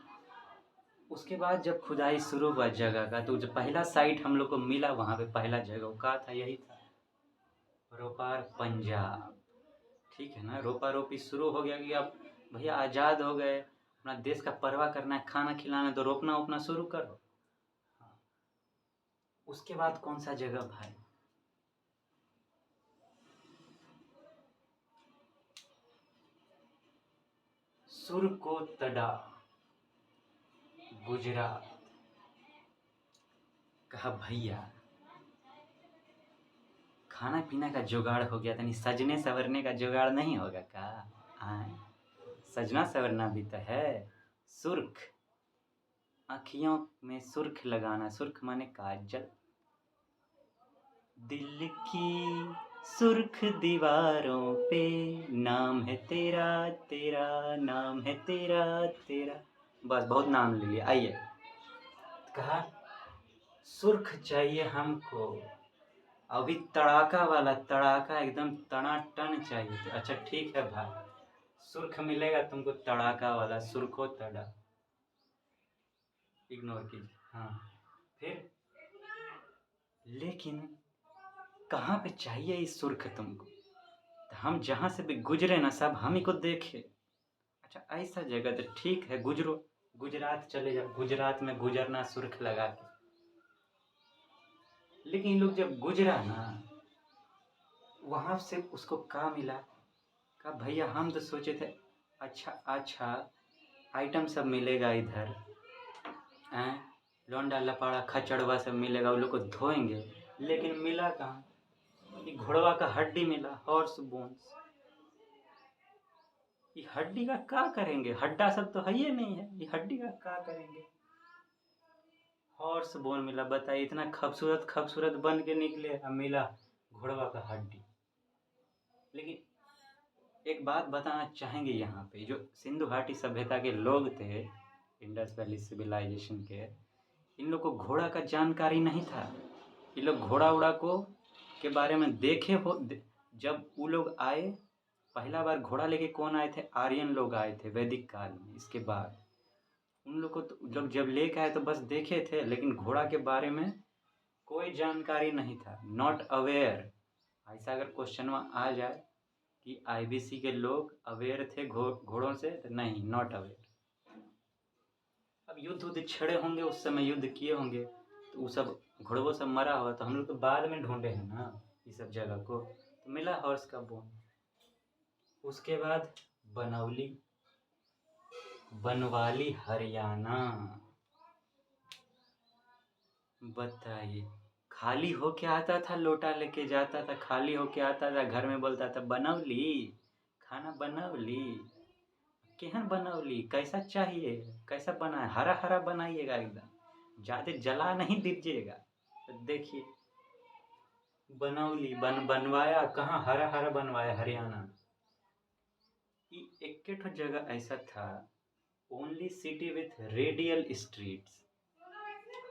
उसके बाद जब खुदाई शुरू हुआ जगह का, तो जो पहला साइट हम लोग को मिला वहाँ पे, पहला जगह वो कहाँ था? यही था, रोपार पंजाब। ठीक है ना, रोपा रोपी शुरू हो गया कि अब भैया आज़ाद हो गए, अपना देश का परवाह करना है, खाना खिलाना है, तो रोपना उपना शुरू करो। हाँ। उसके बाद कौन सा जगह भाई? सुरकोतडा, गुजरात। कहा भैया खाना पीना का जुगाड़ हो गया, तनी सजने संवरने का जुगाड़ नहीं होगा का? आए, सजना संवरना भी तो है। सुर्ख, आँखियों में सुर्ख लगाना, सुर्ख माने काजल। दिल की सुर्ख दीवारों पे नाम है तेरा तेरा, नाम है तेरा तेरा। बस बहुत नाम ले लिया। आइए, कहा सुर्ख चाहिए हमको, अभी तड़ाका वाला, तड़ाका एकदम टनाटन चाहिए। तो अच्छा ठीक है भाई, सुर्ख मिलेगा तुमको तड़ाका वाला, सुर्खो तड़ा। इग्नोर कीजिए। हाँ, फिर लेकिन कहाँ पे चाहिए इस सुर्ख तुमको? तो हम जहाँ से भी गुजरे ना, सब हम ही को देखे। अच्छा ऐसा जगह तो ठीक है, गुजरो, गुजरात चले जाओ, गुजरात में गुजरना सुर्ख लगा के। लेकिन लोग जब गुजरा ना, वहाँ से उसको क्या मिला? कहा भैया हम तो सोचे थे अच्छा अच्छा आइटम सब मिलेगा इधर, हैं, लौंडा लपाड़ा खचड़वा सब मिलेगा, वो लोग को धोएंगे। लेकिन मिला कहाँ? ये घोड़वा का हड्डी मिला, हॉर्स बोन्स। ये हड्डी का क्या करेंगे? हड्डा सब तो है ही नहीं है, ये हड्डी का क्या करेंगे? हॉर्स बोन मिला, बताइए, इतना खूबसूरत खूबसूरत बन के निकले, अब मिला घोड़वा का हड्डी। लेकिन एक बात बताना चाहेंगे, यहाँ पे जो सिंधु घाटी सभ्यता के लोग थे, इंडस वैली सिविलाइजेशन के, इन लोग को घोड़ा का जानकारी नहीं था। ये लोग घोड़ा उड़ा को के बारे में देखे हो, जब वो लोग आए, पहला बार घोड़ा लेके कौन आए थे? आर्यन लोग आए थे वैदिक काल में। इसके बाद उन लोग को तो लोग जब लेके आए तो बस देखे थे, लेकिन घोड़ा के बारे में कोई जानकारी नहीं था, नॉट अवेयर। ऐसा अगर क्वेश्चन आ जाए कि आईबीसी के लोग अवेयर थे घोड़ों से, तो नहीं, नॉट अवेयर। अब युद्ध उद्ध छड़े होंगे, उस समय युद्ध किए होंगे, तो वो सब घोड़ों सब मरा हुआ, तो हम लोग तो बाद में ढूंढे हैं ना ये सब जगह को, तो मिला हॉर्स का बोन। उसके बाद बनौली, बनवाली हरियाणा। बताइए, खाली होके आता था, लोटा लेके जाता था, खाली होके आता था, घर में बोलता था बनौली, खाना बनौली। केहन बनौली, कैसा चाहिए, कैसा बना है? हरा हरा बनाइएगा एकदम, ज़्यादा जला नहीं दीजिएगा। तो देखिए बनौली बनवाया कहाँ, हरा हरा बनवाया हरियाणा। एक जगह ऐसा था, only city with radial streets.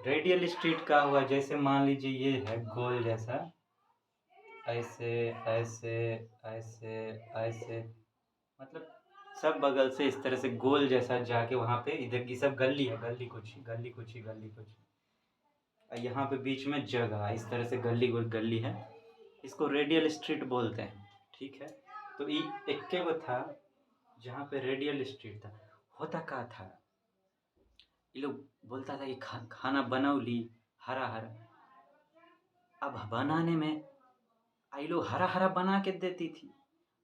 Radial street का हुआ, जैसे मान लीजिए ये है गोल जैसा, ऐसे ऐसे ऐसे ऐसे, मतलब सब बगल से इस तरह से गोल जैसा जाके वहाँ पे, इधर की सब गली है, गली कुछ गली कुछ गली कुछ, यहाँ पे बीच में जगह, इस तरह से गली गली है, इसको रेडियल स्ट्रीट बोलते हैं। ठीक है, तो ये एक वो था जहाँ पे रेडियल स्ट्रीट था। होता क्या था, ये लोग बोलता था कि खाना बनौली हरा हरा। अब बनाने में आई लोग हरा हरा बना के देती थी,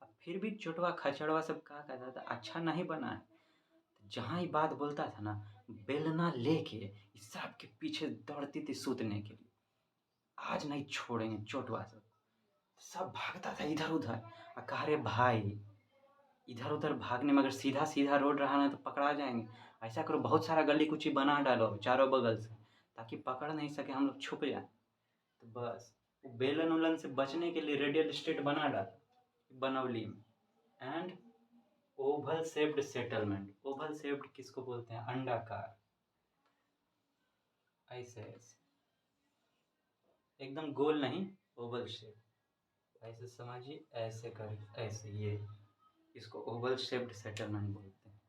अब फिर भी चोटवा खचड़वा सब कहा कहता था अच्छा नहीं बना है। तो जहाँ ही बात बोलता था ना, बेलना लेके इस सब के पीछे दौड़ती थी सूतने के लिए, आज नहीं छोड़ेंगे चोटवा सब। सब भागता था इधर उधर, कहा रे भाई इधर उधर भागने में, अगर सीधा सीधा रोड रहा ना तो पकड़ा जाएंगे। ऐसा करो, बहुत सारा गली कुची बना डालो चारों बगल से, ताकि पकड़ नहीं सके, हम लोग छुप जाए। तो बस वो बेलन उलन से बचने के लिए रेडियल स्ट्रीट बना डाला बनौली में। And Oval shaped settlement, Oval shaped किसको बोलते हैं? अंडाकार, ऐसे ऐसे, एकदम गोल नहीं, ओवल शेप, ऐसे समझिए, ऐसे कर, ऐसे, ये इसको ओवल शेप्ड सेटलमेंट बोलते हैं।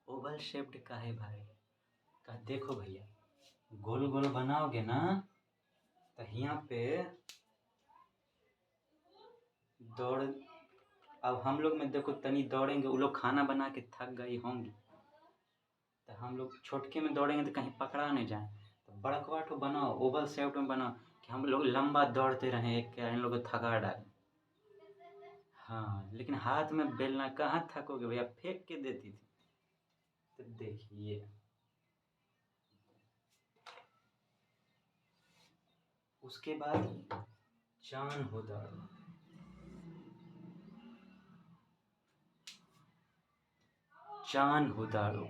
ओवल शेप्ड का है भाई, कहा देखो भैया, गोल गोल बनाओगे ना तो यहाँ पे दौड़, अब हम लोग में देखो तनी दौड़ेंगे, वो लोग खाना बना के थक गई होंगी, तो हम लोग छोटके में दौड़ेंगे तो कहीं पकड़ा नहीं जाए, तो बड़कवा ठो बनाओ, ओवल शेप में बनाओ कि हम लोग लंबा दौड़ते रहें, एक इन लोगों को थका डालें। हाँ, लेकिन हाथ में बेलना, कहाँ थकोगे भैया, फेंक के देती थी। तो देखिए, उसके बाद चान हो दाड़ो, चान हो दाड़ो,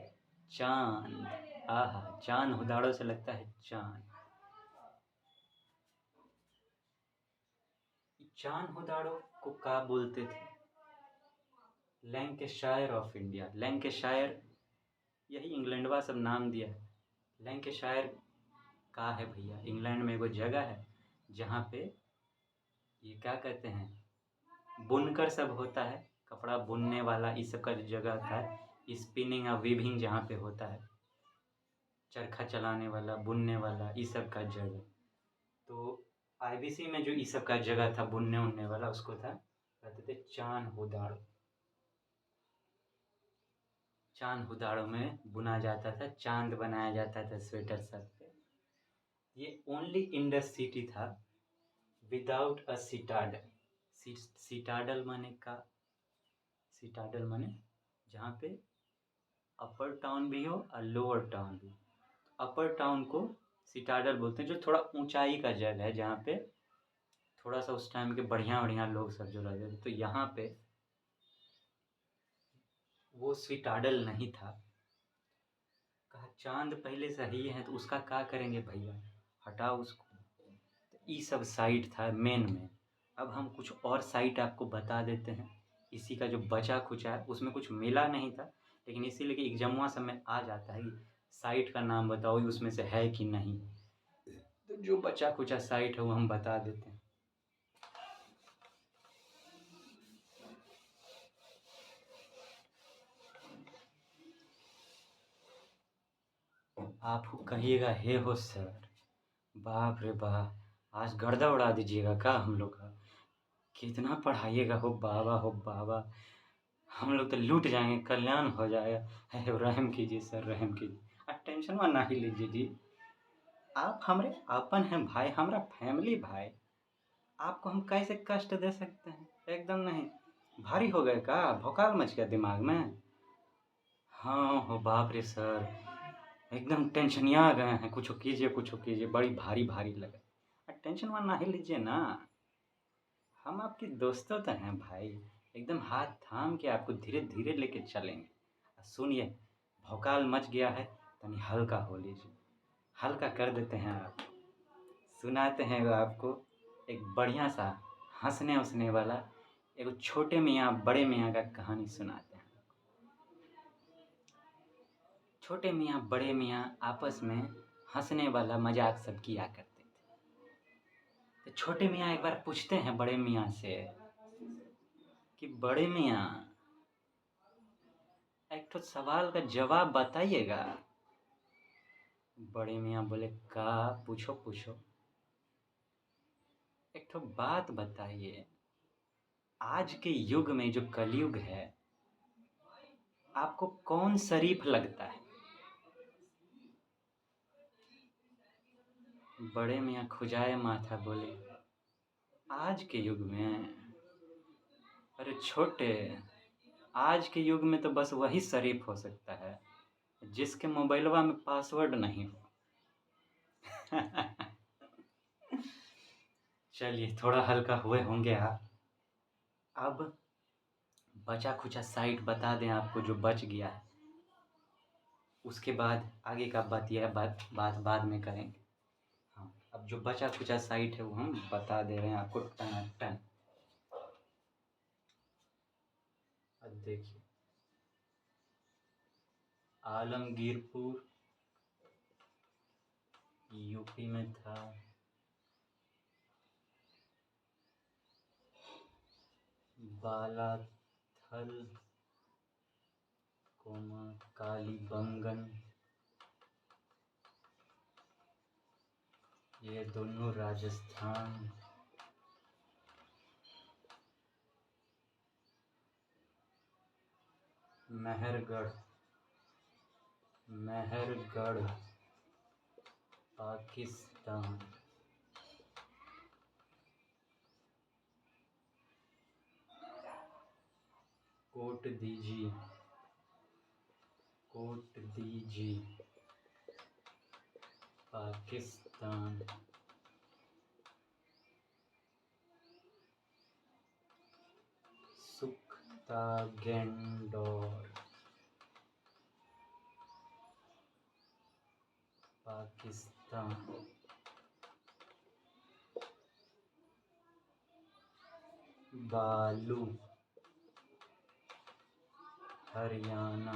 चांद, आहा, चांद हो दाड़ो से लगता है चांद। चांद हो दाड़ो को का बोलते थे? लैंकेशायर ऑफ इंडिया। लैंकेशायर, यही इंग्लैंडवा सब नाम दिया है। लैंकेशायर का है भैया, इंग्लैंड में एगो जगह है जहाँ पे ये क्या कहते हैं, बुनकर सब होता है, कपड़ा बुनने वाला, इस सब का जगह था। स्पिनिंग और वीविंग जहाँ पे होता है, चरखा चलाने वाला, बुनने वाला, इस सब का जगह। तो आईबीसी में जो इस सब का जगह था बुनने उनने वाला, उसको था कहते थे चान हुदाड़। चांद हुदाड़ों में बुना जाता था, चांद बनाया जाता था स्वेटर सब पे। ये ओनली इन द सिटी था विदाउट अ सिटाडल। सिटाडल माने का, सिटाडल माने जहाँ पे अपर टाउन भी हो और लोअर टाउन भी। अपर टाउन को सिटाडल बोलते हैं, जो थोड़ा ऊंचाई का जगह है, जहाँ पे थोड़ा सा उस टाइम के बढ़िया बढ़िया लोग सब जो रहते थे। तो यहाँ पे वो सिटाडल नहीं था। कहा चांद पहले से ही है तो उसका क्या करेंगे भैया, हटाओ उसको। तो ये सब साइट था मेन में। अब हम कुछ और साइट आपको बता देते हैं, इसी का जो बचा खुचा है, उसमें कुछ मिला नहीं था, लेकिन इसीलिए कि एग्जामुआ सब में आ जाता है कि साइट का नाम बताओ उसमें से है कि नहीं। तो जो बचा खुचा साइट है वो हम बता देते हैं। आप कहिएगा हे हो सर, बाप रे बाप, आज गर्दा उड़ा दीजिएगा का हम लोग का, कितना पढ़ाइएगा हो बाबा, हो बाबा, हम लोग तो लूट जाएंगे, कल्याण हो जाएगा। है रहम कीजिए सर, रहम कीजिए। आप टेंशन में ना ही लीजिए जी, आप हमारे अपन हैं भाई, हमारा फैमिली भाई, आपको हम कैसे कष्ट दे सकते हैं, एकदम नहीं। भारी हो गए का, भौकाल मच गया दिमाग में। हाँ हो बाप रे सर, एकदम टेंशनिया आ गए हैं, कुछ कीजिए कुछ कीजिए, बड़ी भारी भारी लगे। टेंशन में ना ही लीजिए ना, हम आपके दोस्तों तो हैं भाई, एकदम हाथ थाम के आपको धीरे धीरे लेके चलेंगे। सुनिए, भौकाल मच गया है, तनी हल्का हो लीजिए, हल्का कर देते हैं आप। सुनाते हैं वो आपको एक बढ़िया सा हंसने हंसने वाला, एक छोटे मियाँ बड़े मियाँ का कहानी सुनाते हैं। छोटे मियाँ बड़े मियाँ आपस में हंसने वाला मजाक सब किया करते थे। तो छोटे मियाँ एक बार पूछते हैं बड़े मियाँ से कि बड़े मियाँ, एक तो सवाल का जवाब बताइएगा। बड़े मियाँ बोले का, पूछो पूछो। एक तो बात बताइए, आज के युग में जो कलयुग है, आपको कौन शरीफ लगता है? बड़े मियाँ खुजाए माथा बोले, आज के युग में, अरे छोटे, आज के युग में तो बस वही शरीफ हो सकता है जिसके मोबाइलवा में पासवर्ड नहीं हो। चलिए, थोड़ा हल्का हुए होंगे आप। अब बचा खुचा साइट बता दें आपको जो बच गया है, उसके बाद आगे का बात बाद में करेंगे। हाँ, अब जो बचा खुचा साइट है वो हम बता दे रहे हैं आपको टनाटन। अब देखिए, आलमगीरपुर यूपी में था, बालाथल, कालीबंगन ये दोनों राजस्थान। मेहरगढ़, मेहरगढ़ पाकिस्तान। कोट दीजिए, कोट दीजिए पाकिस्तान। सुख्ता गेंडोर पाकिस्तान। बालू हरियाणा।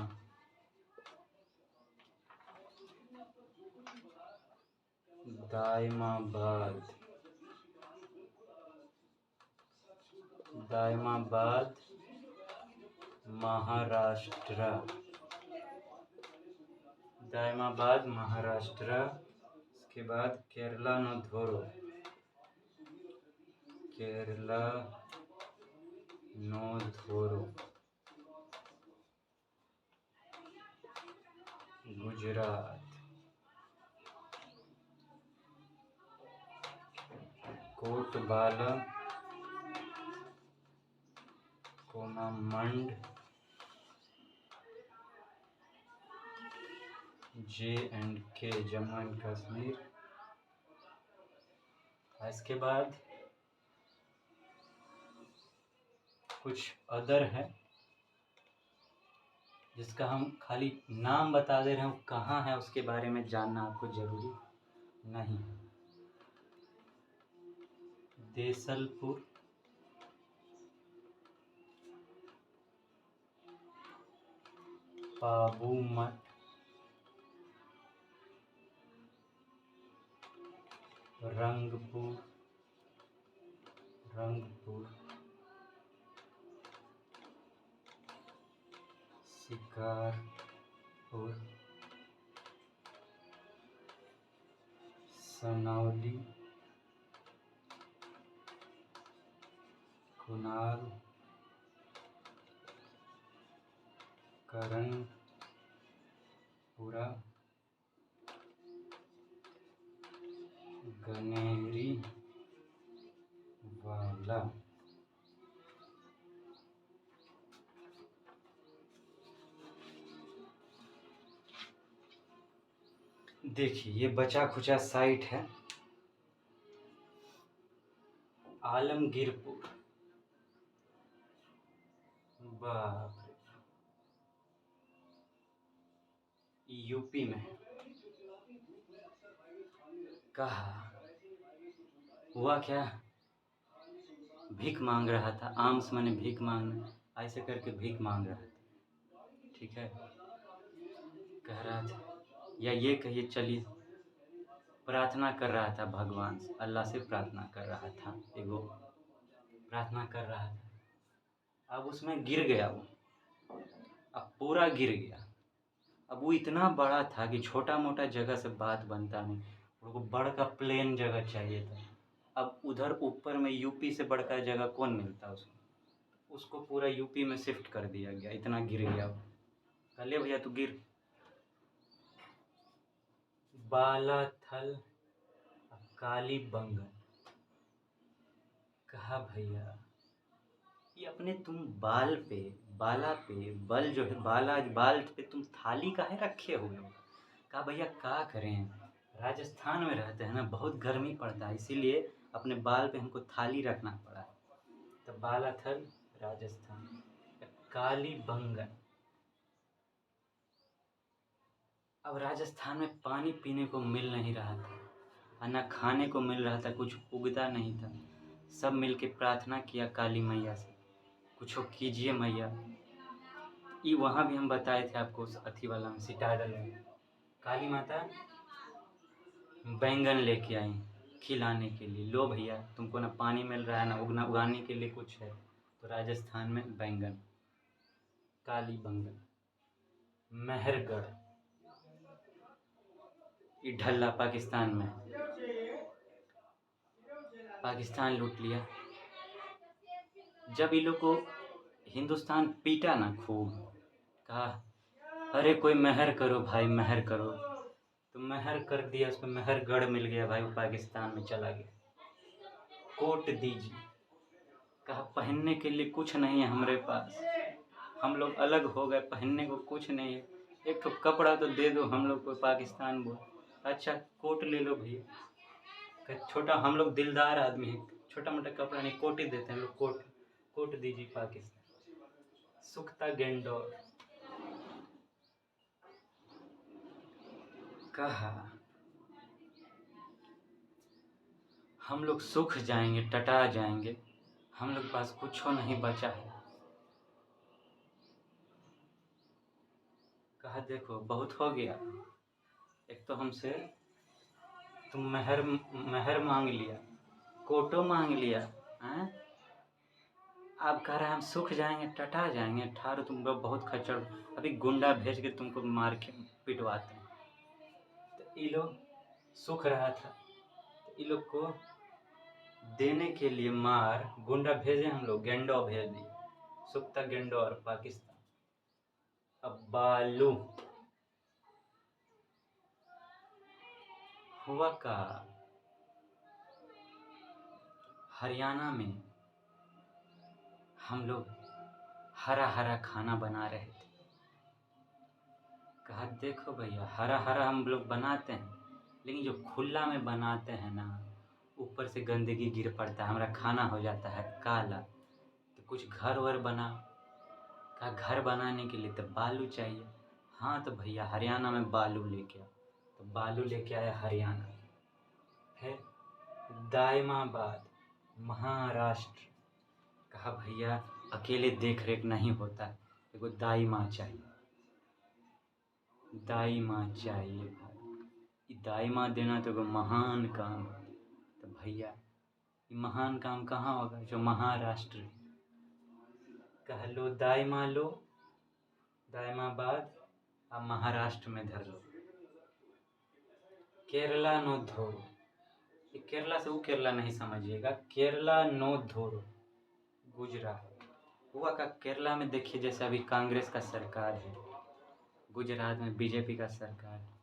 दायमाबाद, दायमाबाद महाराष्ट्र। दायमाबाद महाराष्ट्र। इसके बाद केरला नोधोरो, केरला नोधोरो गुजरात। कोटबाला कोमामंड J&K Jammu and Kashmir. इसके बाद कुछ अदर है जिसका हम खाली नाम बता दे रहे हैं, कहाँ है उसके बारे में जानना आपको जरूरी नहीं। देसलपुर, पाबूमठ, रंगपुर, रंगपुर, शिकारपुर, सनौली, कुनाल, करणपुरा, गनेरी वाला। देखिए ये बचा खुचा साइट है। आलमगीरपुर, बाप रे, यूपी में है। कहा हुआ क्या, भीख मांग रहा था। आम्स माने भीख मांगना, ऐसे करके भीख मांग रहा था। ठीक है, कह रहा था, या ये कहिए चलिए प्रार्थना कर रहा था भगवान से, अल्लाह से प्रार्थना कर रहा था, एगो प्रार्थना कर रहा था। अब उसमें गिर गया वो, अब पूरा गिर गया। अब वो इतना बड़ा था कि छोटा मोटा जगह से बात बनता नहीं, उनको बड़ का प्लेन जगह चाहिए था। अब उधर ऊपर में यूपी से बड़ का जगह कौन मिलता उसको, उसको पूरा यूपी में शिफ्ट कर दिया गया, इतना गिर गया वो। चलिए भैया तू गिर। बालाथल कालीबंगन। कहा भैया ये अपने तुम बाल पे, बाला पे, बल जो है बाला, बाल पे तुम थाली काहे रखे हुए हो। कहा भैया क्या करें, राजस्थान में रहते हैं ना, बहुत गर्मी पड़ता है, इसीलिए अपने बाल पे हमको थाली रखना पड़ा है। तो बालाथल राजस्थान। कालीबंगन, अब राजस्थान में पानी पीने को मिल नहीं रहा था और न खाने को मिल रहा था, कुछ उगता नहीं था। सब मिलके प्रार्थना किया काली मैया से, कुछ कीजिए मैया। ये वहाँ भी हम बताए थे आपको, उस अथी वाला में, सिटाडल में, काली माता बैंगन लेके आई खिलाने के लिए। लो भैया तुमको ना पानी मिल रहा है, ना उगाने के लिए कुछ है, तो राजस्थान में बैंगन। कालीबंगन। मेहरगढ़, ये ढल्ला पाकिस्तान में। पाकिस्तान लूट लिया। जब ये लोग को हिंदुस्तान पीटा ना खूब, कहा अरे कोई मेहर करो भाई, मेहर करो, तो मेहर कर दिया, उसको मेहर गढ़ मिल गया भाई, वो पाकिस्तान में चला गया। कोट दीजिए, कहा पहनने के लिए कुछ नहीं है हमारे पास, हम लोग अलग हो गए, पहनने को कुछ नहीं है, एक तो कपड़ा तो दे दो हम लोग को। पाकिस्तान बोल अच्छा कोट ले लो भैया, छोटा, हम लोग दिलदार आदमी हैं, छोटा मोटा कपड़ा नहीं, कोट ही देते हैं लोग, कोट कोट दीजिए पाकिस्तान। सुखता गेंडोर, कहा हम लोग सूख जाएंगे, टटा जाएंगे, हम लोग के पास कुछ नहीं बचा है। कहा देखो बहुत हो गया, एक तो हमसे तुम मेहर मांग लिया, कोटो मांग लिया हैं, आप कह रहे हैं हम सूख जाएंगे, टटा जाएंगे, ठारो तुम लोग बहुत खच्चर, अभी गुंडा भेज के तुमको मार के पिटवाते हैं। तो ये लोग सूख रहा था, तो ये लोग को देने के लिए मार, गुंडा भेजे हम लोग, गेंडो भेज दिए, सूखता गेंडो और पाकिस्तान। अब बालू हुआ का हरियाणा में हम लोग हरा हरा खाना बना रहे थे। कहा देखो भैया हरा हरा हम लोग बनाते हैं, लेकिन जो खुला में बनाते हैं ना, ऊपर से गंदगी गिर पड़ता है, हमारा खाना हो जाता है काला, तो कुछ घर वर बनाओ। कहा घर बनाने के लिए तो बालू चाहिए। हाँ तो भैया हरियाणा में बालू लेके आओ, तो बालू लेके आया हरियाणा। फिर दायमाबाद महाराष्ट्र, कहा भैया अकेले देख रेख नहीं होता, एगो दाई माँ चाहिए, दाई माँ चाहिए भाई, ये दाई माँ देना तो एगो महान काम है। तो भैया ये महान काम कहाँ होगा, जो महाराष्ट्र। कह लो दाई माँ लो, दाई माँ बाद अब महाराष्ट्र में धर लो, केरला नो धोरो, ये केरला से वो केरला नहीं समझिएगा, केरला नो धोरो गुजरात। हुआ का केरला में देखिए जैसे अभी कांग्रेस का सरकार है, गुजरात में बीजेपी का सरकार है,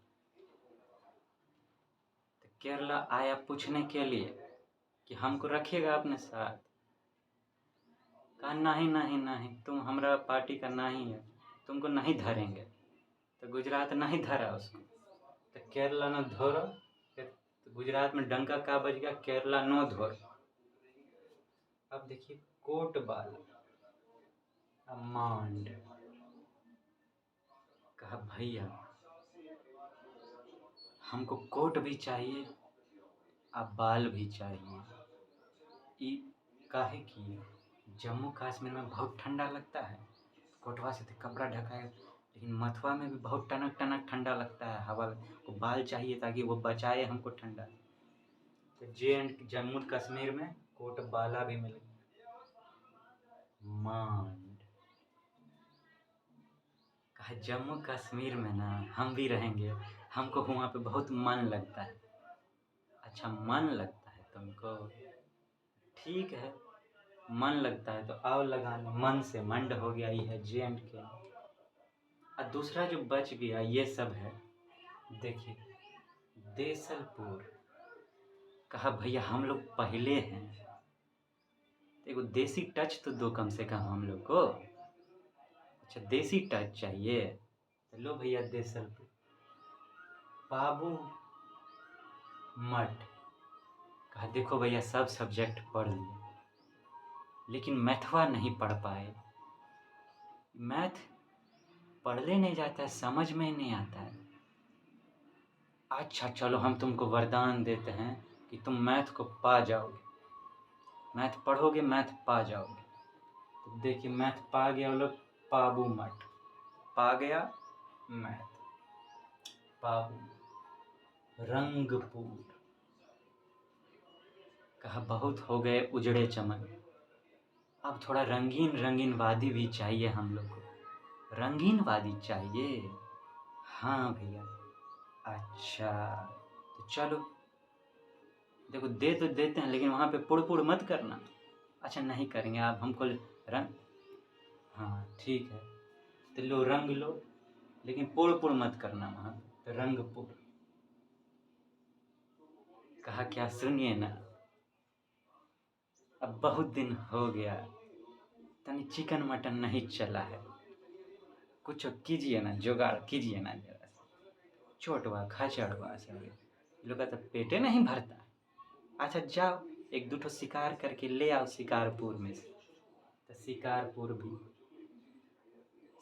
तो केरला आया पूछने के लिए कि हमको रखिएगा अपने साथ। कहा नहीं नहीं नहीं, तुम हमारा पार्टी का नहीं है, तुमको नहीं धरेंगे। तो गुजरात नहीं धरा उसको, तो केरला न धोरो, तो गुजरात में डंका का बज गया, केरला नो धोरो। अब देखिए कोटबाल अमांड, कहा भैया हमको कोट भी चाहिए अब बाल भी चाहिए। ई काहे की जम्मू कश्मीर में बहुत ठंडा लगता है, कोटवा से तो कपड़ा ढका है, लेकिन मथुरा में भी बहुत टनक टनक ठंडा लगता है, हवा को बाल चाहिए ताकि वो बचाए हमको ठंडा। तो जम्मू कश्मीर में कोट बाला भी मिले। मांड, कहा जम्मू कश्मीर में ना हम भी रहेंगे, हमको वहाँ पे बहुत मन लगता है। अच्छा मन लगता है तुमको, ठीक है मन लगता है तो आओ लगाने, मन से मंड हो गया, ये है J&K। और दूसरा जो बच गया ये सब है, देखिए देसलपुर। कहा भैया हम लोग पहले हैं, देखो देसी टच तो दो कम से कम हम लोग को। अच्छा देसी टच चाहिए, तो लो भैया देसलपुर। बाबू मठ, कहा देखो भैया सब सब्जेक्ट पढ़ लिए, लेकिन मैथवा नहीं पढ़ पाए, मैथ पढ़ने नहीं जाता है, समझ में नहीं आता है। अच्छा चलो हम तुमको वरदान देते हैं कि तुम मैथ को पा जाओगे, मैथ पढ़ोगे मैथ पा जाओगे। तो देखिए मैथ पा गया वो लोग, पाबू मठ पा गया मैथ, पाबू रंगपुर। कहा बहुत हो गए उजड़े चमन, अब थोड़ा रंगीन रंगीन वादी भी चाहिए हम लोग को, रंगीन वादी चाहिए। हाँ भैया अच्छा तो चलो देखो दे तो देते हैं लेकिन वहाँ पे पुड़ मत करना। अच्छा नहीं करेंगे आप हमको रंग। हाँ ठीक है, तो लो रंग लो, लेकिन पुड़ मत करना वहाँ पे, तो रंग पुड़। कहा क्या, सुनिए ना, अब बहुत दिन हो गया, तनी चिकन मटन नहीं चला है, कुछ कीजिए ना, जुगाड़ कीजिए ना जरा सा। छोटवा खचड़वा सब ये लोग का तो पेटे नहीं भरता। अच्छा जाओ, एक दो ठो शिकार करके ले आओ शिकारपुर में से। तो शिकारपुर भी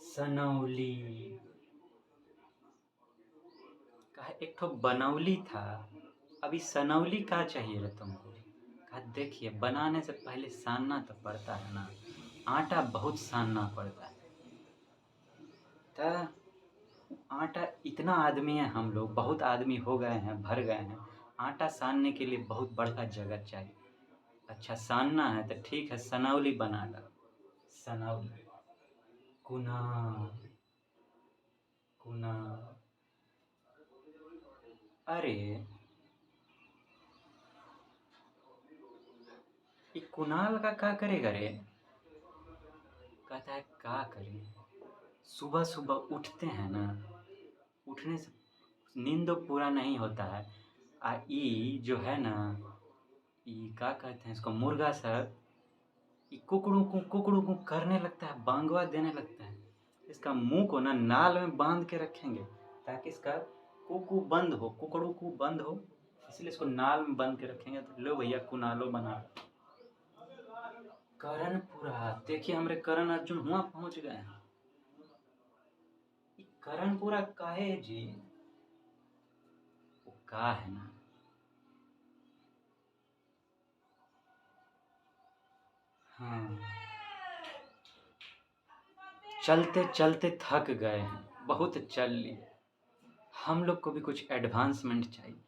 सनौली, कहा एक ठो बनौली था, अभी सनौली का चाहिए तुमको। कहा देखिए, बनाने से पहले सानना तो पड़ता है ना, आटा बहुत सानना पड़ता है। तो आटा, इतना आदमी है हम लोग, बहुत आदमी हो गए हैं, भर गए हैं, आटा सानने के लिए बहुत बड़ा जगह चाहिए। अच्छा सानना है तो ठीक है, सनौली बना लो। सनौली, कुना कुना, अरे ये कुणाल का क्या करेगा रे। कहता है क्या करें, सुबह सुबह उठते हैं ना, उठने से नींद तो पूरा नहीं होता है। ई जो है ना, ई क्या कहते हैं इसको, मुर्गा सर, ये कुकड़ू कु करने लगता है, बांगवा देने लगता है। इसका मुंह को ना नाल में बांध के रखेंगे ताकि इसका कुकू बंद हो, कुकड़ू कु बंद हो, इसलिए इसको नाल में बंद के रखेंगे। तो लो भैया कुनालो बना लो। करणपुरा, देखिए हमारे करण अर्जुन हुआ पहुंच गए हैं। करणपुरा काहे जी, वो का है ना, हाँ, चलते चलते थक गए हैं, बहुत चल लिए, हम लोग को भी कुछ एडवांसमेंट चाहिए।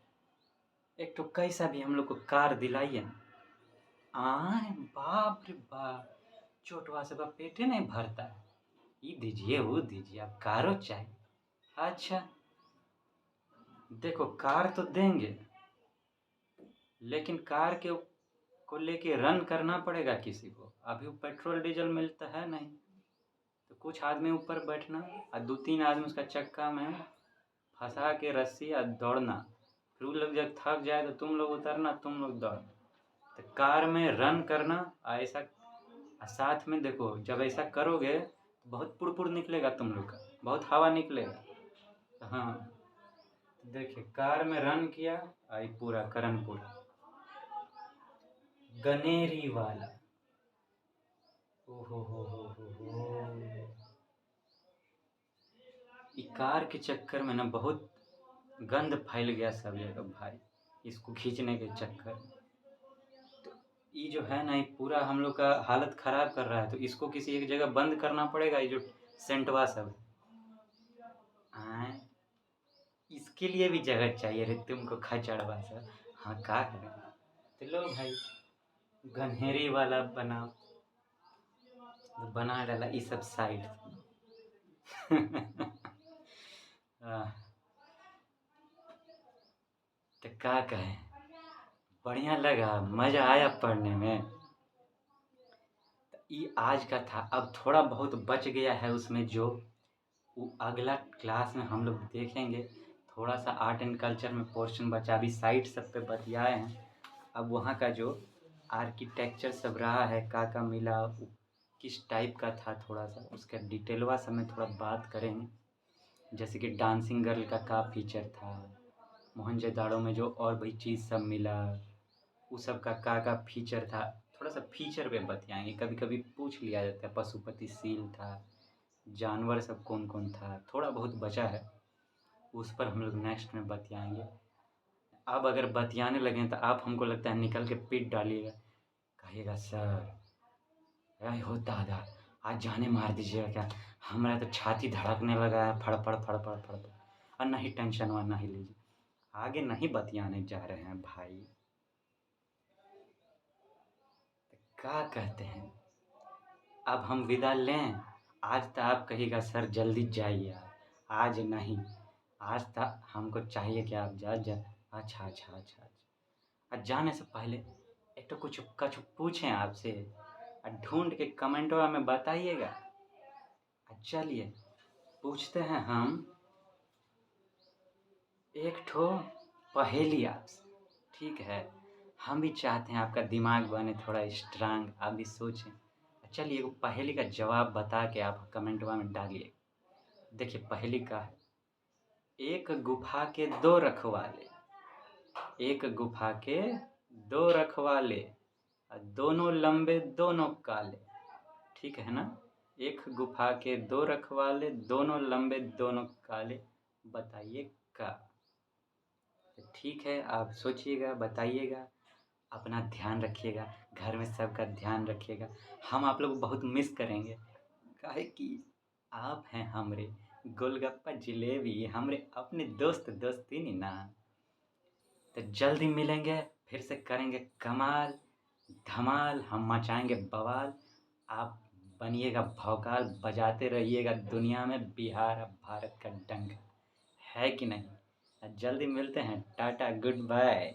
एक तो कैसा भी हम लोग को कार दिलाइए ना। आए बाप रे बाप, चोटवा से बाप पेटे नहीं भरता है, ये दीजिए वो दीजिए, अब कारो चाहिए। अच्छा देखो, कार तो देंगे, लेकिन कार के को लेके रन करना पड़ेगा किसी को, अभी वो पेट्रोल डीजल मिलता है नहीं। तो कुछ आदमी ऊपर बैठना और दो तीन आदमी उसका चक्का में फंसा के रस्सी और दौड़ना, फिर वो लोग जब थक जाए तो तुम लोग उतरना, तुम लोग दौड़ना। तो कार में रन करना, ऐसा साथ में देखो, जब ऐसा करोगे तो बहुत पुड़ निकलेगा तुम लोग का, बहुत हवा निकलेगा। हाँ देखिए, कार में रन किया, आई पूरा करणपुर गनेरी वाला, हो। ये कार के चक्कर में ना बहुत गंद फैल गया सब जगह भाई, इसको खींचने के चक्कर में। तो ये जो है ना, ये पूरा हम लोग का हालत खराब कर रहा है, तो इसको किसी एक जगह बंद करना पड़ेगा। ये जो सेंटवा सब आए, इसके लिए भी जगह चाहिए रे तुमको, खचड़वा सब। हाँ क्या करें, तो लो भाई गनहेरी वाला बनाओ, तो बना डाला ये सब साइड। तो क्या कहें, बढ़िया लगा, मज़ा आया पढ़ने में। तो ये आज का था, अब थोड़ा बहुत बच गया है उसमें, जो वो अगला क्लास में हम लोग देखेंगे। थोड़ा सा आर्ट एंड कल्चर में पोर्शन बचा, अभी साइट सब पे बतियाए हैं। अब वहाँ का जो आर्किटेक्चर सब रहा है, का मिला, किस टाइप का था, थोड़ा सा उसका डिटेलवा सब में थोड़ा बात करेंगे। जैसे कि डांसिंग गर्ल का फीचर था, मोहनजोदाड़ो में जो और भी चीज़ सब मिला, वो सब का फीचर था, थोड़ा सा फीचर पे बतियाएंगे। कभी कभी पूछ लिया जाता है, पशुपति सील था, जानवर सब कौन कौन था, थोड़ा बहुत बचा है, उस पर हम लोग नेक्स्ट में बतियाएंगे। अब अगर बतियाने लगें तो आप हमको लगता है निकल के पीट डालिएगा, कहिएगा सर अरे हो दादा, आज जाने मार दीजिएगा क्या, हमारा तो छाती धड़कने लगा है, फड़फड़ फड़फड़ फड़फड़। और नहीं टेंशन हुआ, नहीं लीजिए, आगे नहीं बतियाने जा रहे हैं भाई। तो क्या कहते हैं, अब हम विदा लें। आज तो आप कहिएगा सर जल्दी जाइए आप, आज नहीं, आज तक हमको चाहिए कि आप जा। अच्छा अच्छा अच्छा अच्छा, और जाने से पहले एक तो कुछ कछ पूछें आपसे और ढूंढ के कमेंटवा में बताइएगा। चलिए पूछते हैं हम एक ठो पहेली आपसे, ठीक है? हम भी चाहते हैं आपका दिमाग बने थोड़ा स्ट्रांग, आप भी सोचें। चलिए एगो पहेली का जवाब बता के आप कमेंटवा में डालिए। देखिए पहेली का है, एक गुफा के दो रखवाले, एक गुफा के दो रखवाले, दोनों लंबे दोनों काले, ठीक है ना? एक गुफा के दो रखवाले, दोनों लंबे दोनों काले, बताइए का? तो ठीक है, आप सोचिएगा, बताइएगा, अपना ध्यान रखिएगा, घर में सबका ध्यान रखिएगा। हम आप लोग को बहुत मिस करेंगे, काहे कि आप हैं हमरे गोलगप्पा जिलेबी, हमरे अपने दोस्त दोस्ती ना। तो जल्दी मिलेंगे, फिर से करेंगे कमाल धमाल, हम मचाएंगे बवाल। आप बनिएगा भौकाल, बजाते रहिएगा दुनिया में बिहार अब भारत का डंका, है कि नहीं? जल्दी मिलते हैं, टाटा गुड बाय।